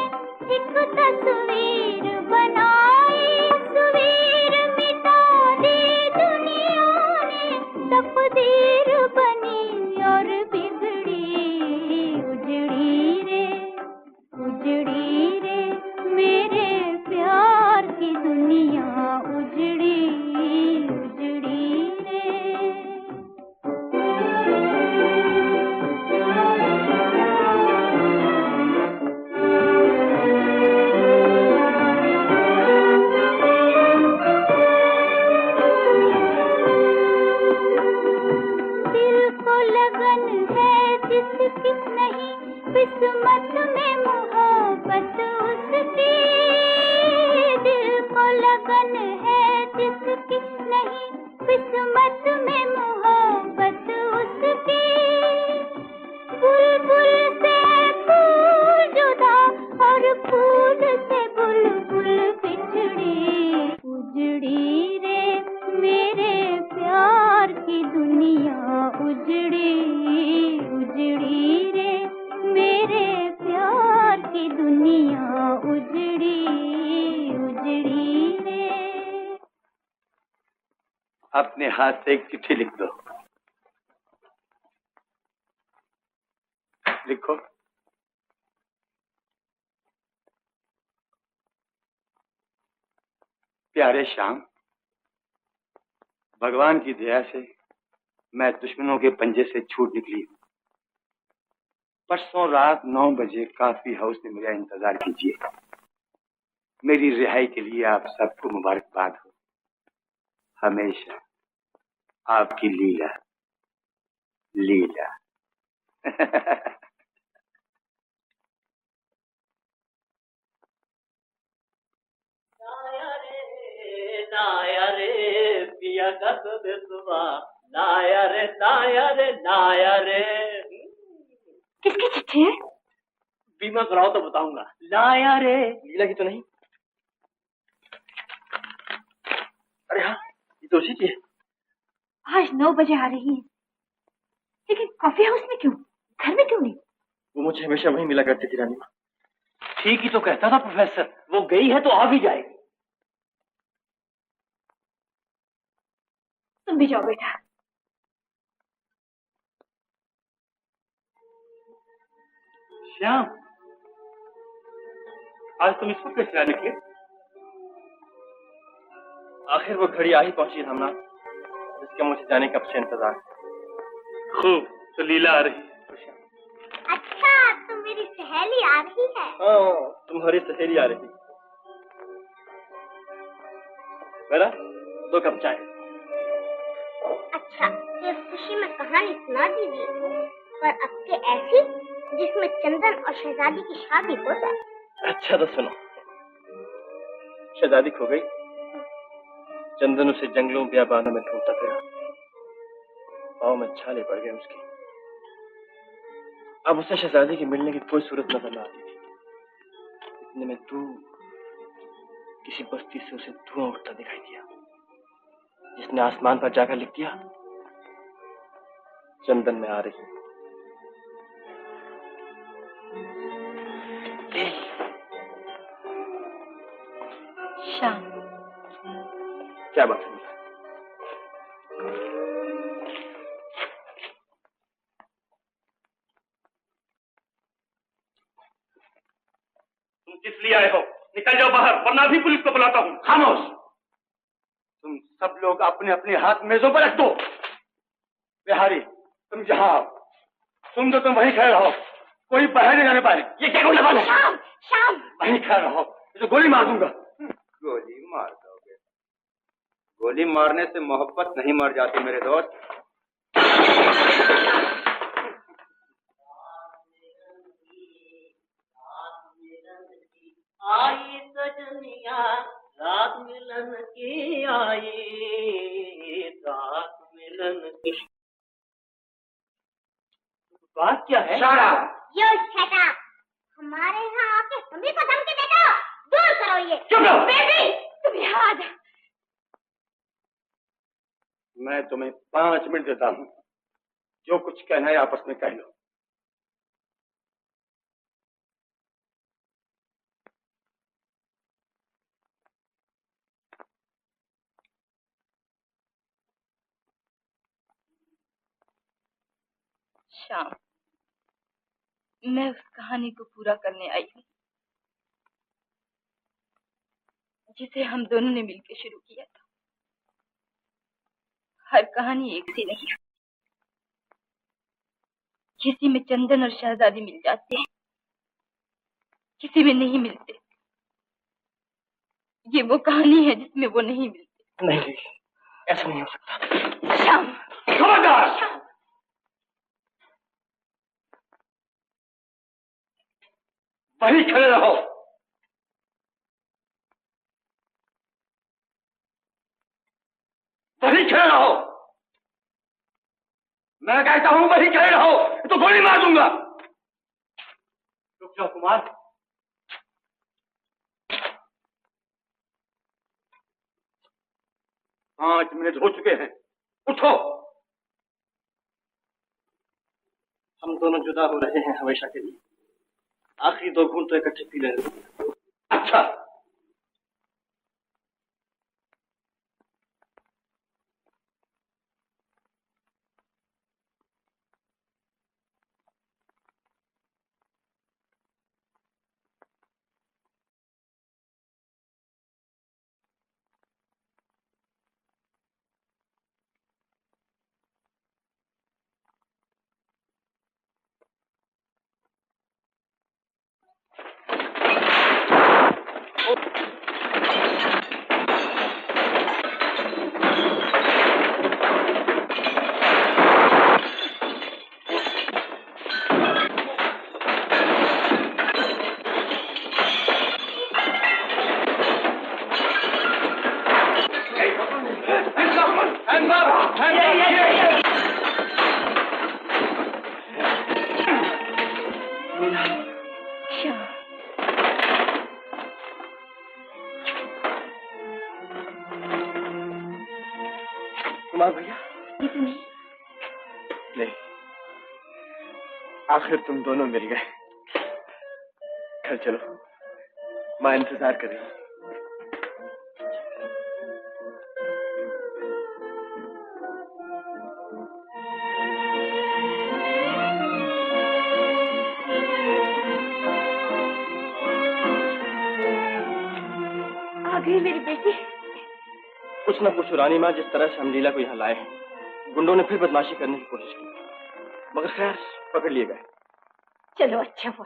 एक तस्वीर बनाई, तस्वीर मिटा दी दुनिया ने, तकदीर बनी और बिगड़ी, उजड़ी रे मेरे प्यार की दुनिया, उजड़ी उजड़ी रे। दिल को लगन है जिसकी नहीं, किस्मत में मोहब्बत उसकी, दिल को लगन है जिसकी नहीं, किस्मत में मोहब्बत उसकी। बुलबुल से फूल जुदा और फूल से बुलबुल अपने हाथ से एक चिट्ठी लिख दो। लिखो। प्यारे श्याम, भगवान की दया से मैं दुश्मनों के पंजे से छूट निकली हूँ। परसों रात 9 बजे काफी हाउस में मेरा इंतजार कीजिए। मेरी रिहाई के लिए आप सबको मुबारकबाद हो। हमेशा आपकी लीला लीला। लाया रे पिया का तो बेसुआ, लाया रे लाया रे लाया रे। किसकी चिट्ठी है? बीमा कराओ तो बताऊंगा। लाया रे। लीला की तो नहीं? अरे हाँ, ये तो उसी की है। आज 9 बजे आ रही है, लेकिन कॉफी हाउस में क्यों? घर में क्यों नहीं? वो मुझे हमेशा वहीं मिला करती थी रानी माँ। ठीक ही तो कहता था प्रोफेसर, वो गई है तो आ भी जाएगी। तुम भी जाओ बेटा। श्याम, आज तुम इसको कैसे आ निकले? आखिर वो घड़ी आ ही पहुंची रामनाथ, जिसका मुझे जाने कब से इंतजार। खूब, तो लीला आ रही है। अच्छा, तो मेरी सहेली आ रही है। हाँ, तुम्हारी सहेली आ रही। मेरा 2 कप चाय। अच्छा, सिर्फ खुशी में कहानी सुना दीजिए, पर अब के ऐसी जिसमें चंदन और शहजादी की शादी हो जाए। अच्छा तो सुनो। शहजादी खो गई, चंदन उसे जंगलों बियाबानों में ढूंढता फिरा, पाँव में छाले पड़ गए उसके। अब उसे शहजादी की मिलने की कोई सूरत नजर न आती थी। इतने में दूर किसी बस्ती से उसे धुआं उठता दिखाई दिया, जिसने आसमान पर जाकर लिख दिया, चंदन में आ रही। श्याम, क्या बात है? तुम किस लिए आए हो? निकल जाओ बाहर, वरना भी पुलिस को बुलाता हूँ। खामोश! तुम सब लोग अपने अपने हाथ मेजों पर रख दो। बिहारी, तुम यहाँ आओ। तुम वहीं खड़े रहो, कोई बाहर नहीं जाने पाए। ये क्या गोली मार है? श्याम, श्याम, वहीं खड़े रहो, तो गोली मार दूंगा। गोली मार दोगे? गोली मारने से मोहब्बत नहीं मर जाती मेरे दोस्त। आई सजनिया रात मिलन की, आई रात मिलन की। बात क्या है? यो shut up! हमारे यहाँ आके हमें को धमकी देते हो? दूर करो ये। चुप रहो। बेबी, तुम यहाँ आ जाओ। मैं तुम्हें 5 मिनट देता हूँ, जो कुछ कहना है आपस में कह लो। श्याम, मैं उस कहानी को पूरा करने आई हूँ जिसे हम दोनों ने मिलकर शुरू किया था। हर कहानी एक सी नहीं है। किसी में चंदन और शहजादी मिल जाते हैं, किसी में नहीं मिलते। ये वो कहानी है जिसमें वो नहीं मिलते। नहीं, ऐसा नहीं हो सकता। श्याम, खबरदार! श्याम, वहीं खड़े रहो। वहीं खड़े रहो। मैं कहता हूं वहीं खड़े रहो, तो गोली मार दूंगा। रुक जाओ कुमार। पांच मिनट हो चुके हैं, उठो। हम दोनों जुदा हो रहे हैं हमेशा के लिए। आखिरी 2 घूंट तो इकट्ठे पी लेंगे। अच्छा, माँ भैया? ये तो नहीं। नहीं, आखिर तुम दोनों मिल गए। घर चलो, माँ इंतजार कर रही है। आ गई मेरी बेटी। कुछ न पूछो रानी माँ, जिस तरह से हम लीला को यहाँ लाए हैं, गुंडों ने फिर बदमाशी करने की कोशिश की, मगर खैर पकड़ लिए गए। चलो अच्छा हुआ।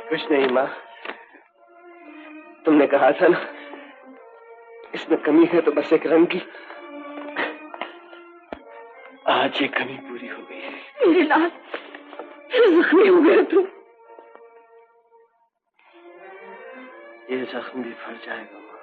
कुछ नहीं माँ, तुमने कहा था ना इसमें कमी है तो बस एक रंग की। आज ये कमी पूरी हो गई। मेरे लाल, जख्मी हो गया तू। ये जख्म भी भर जाएगा माँ।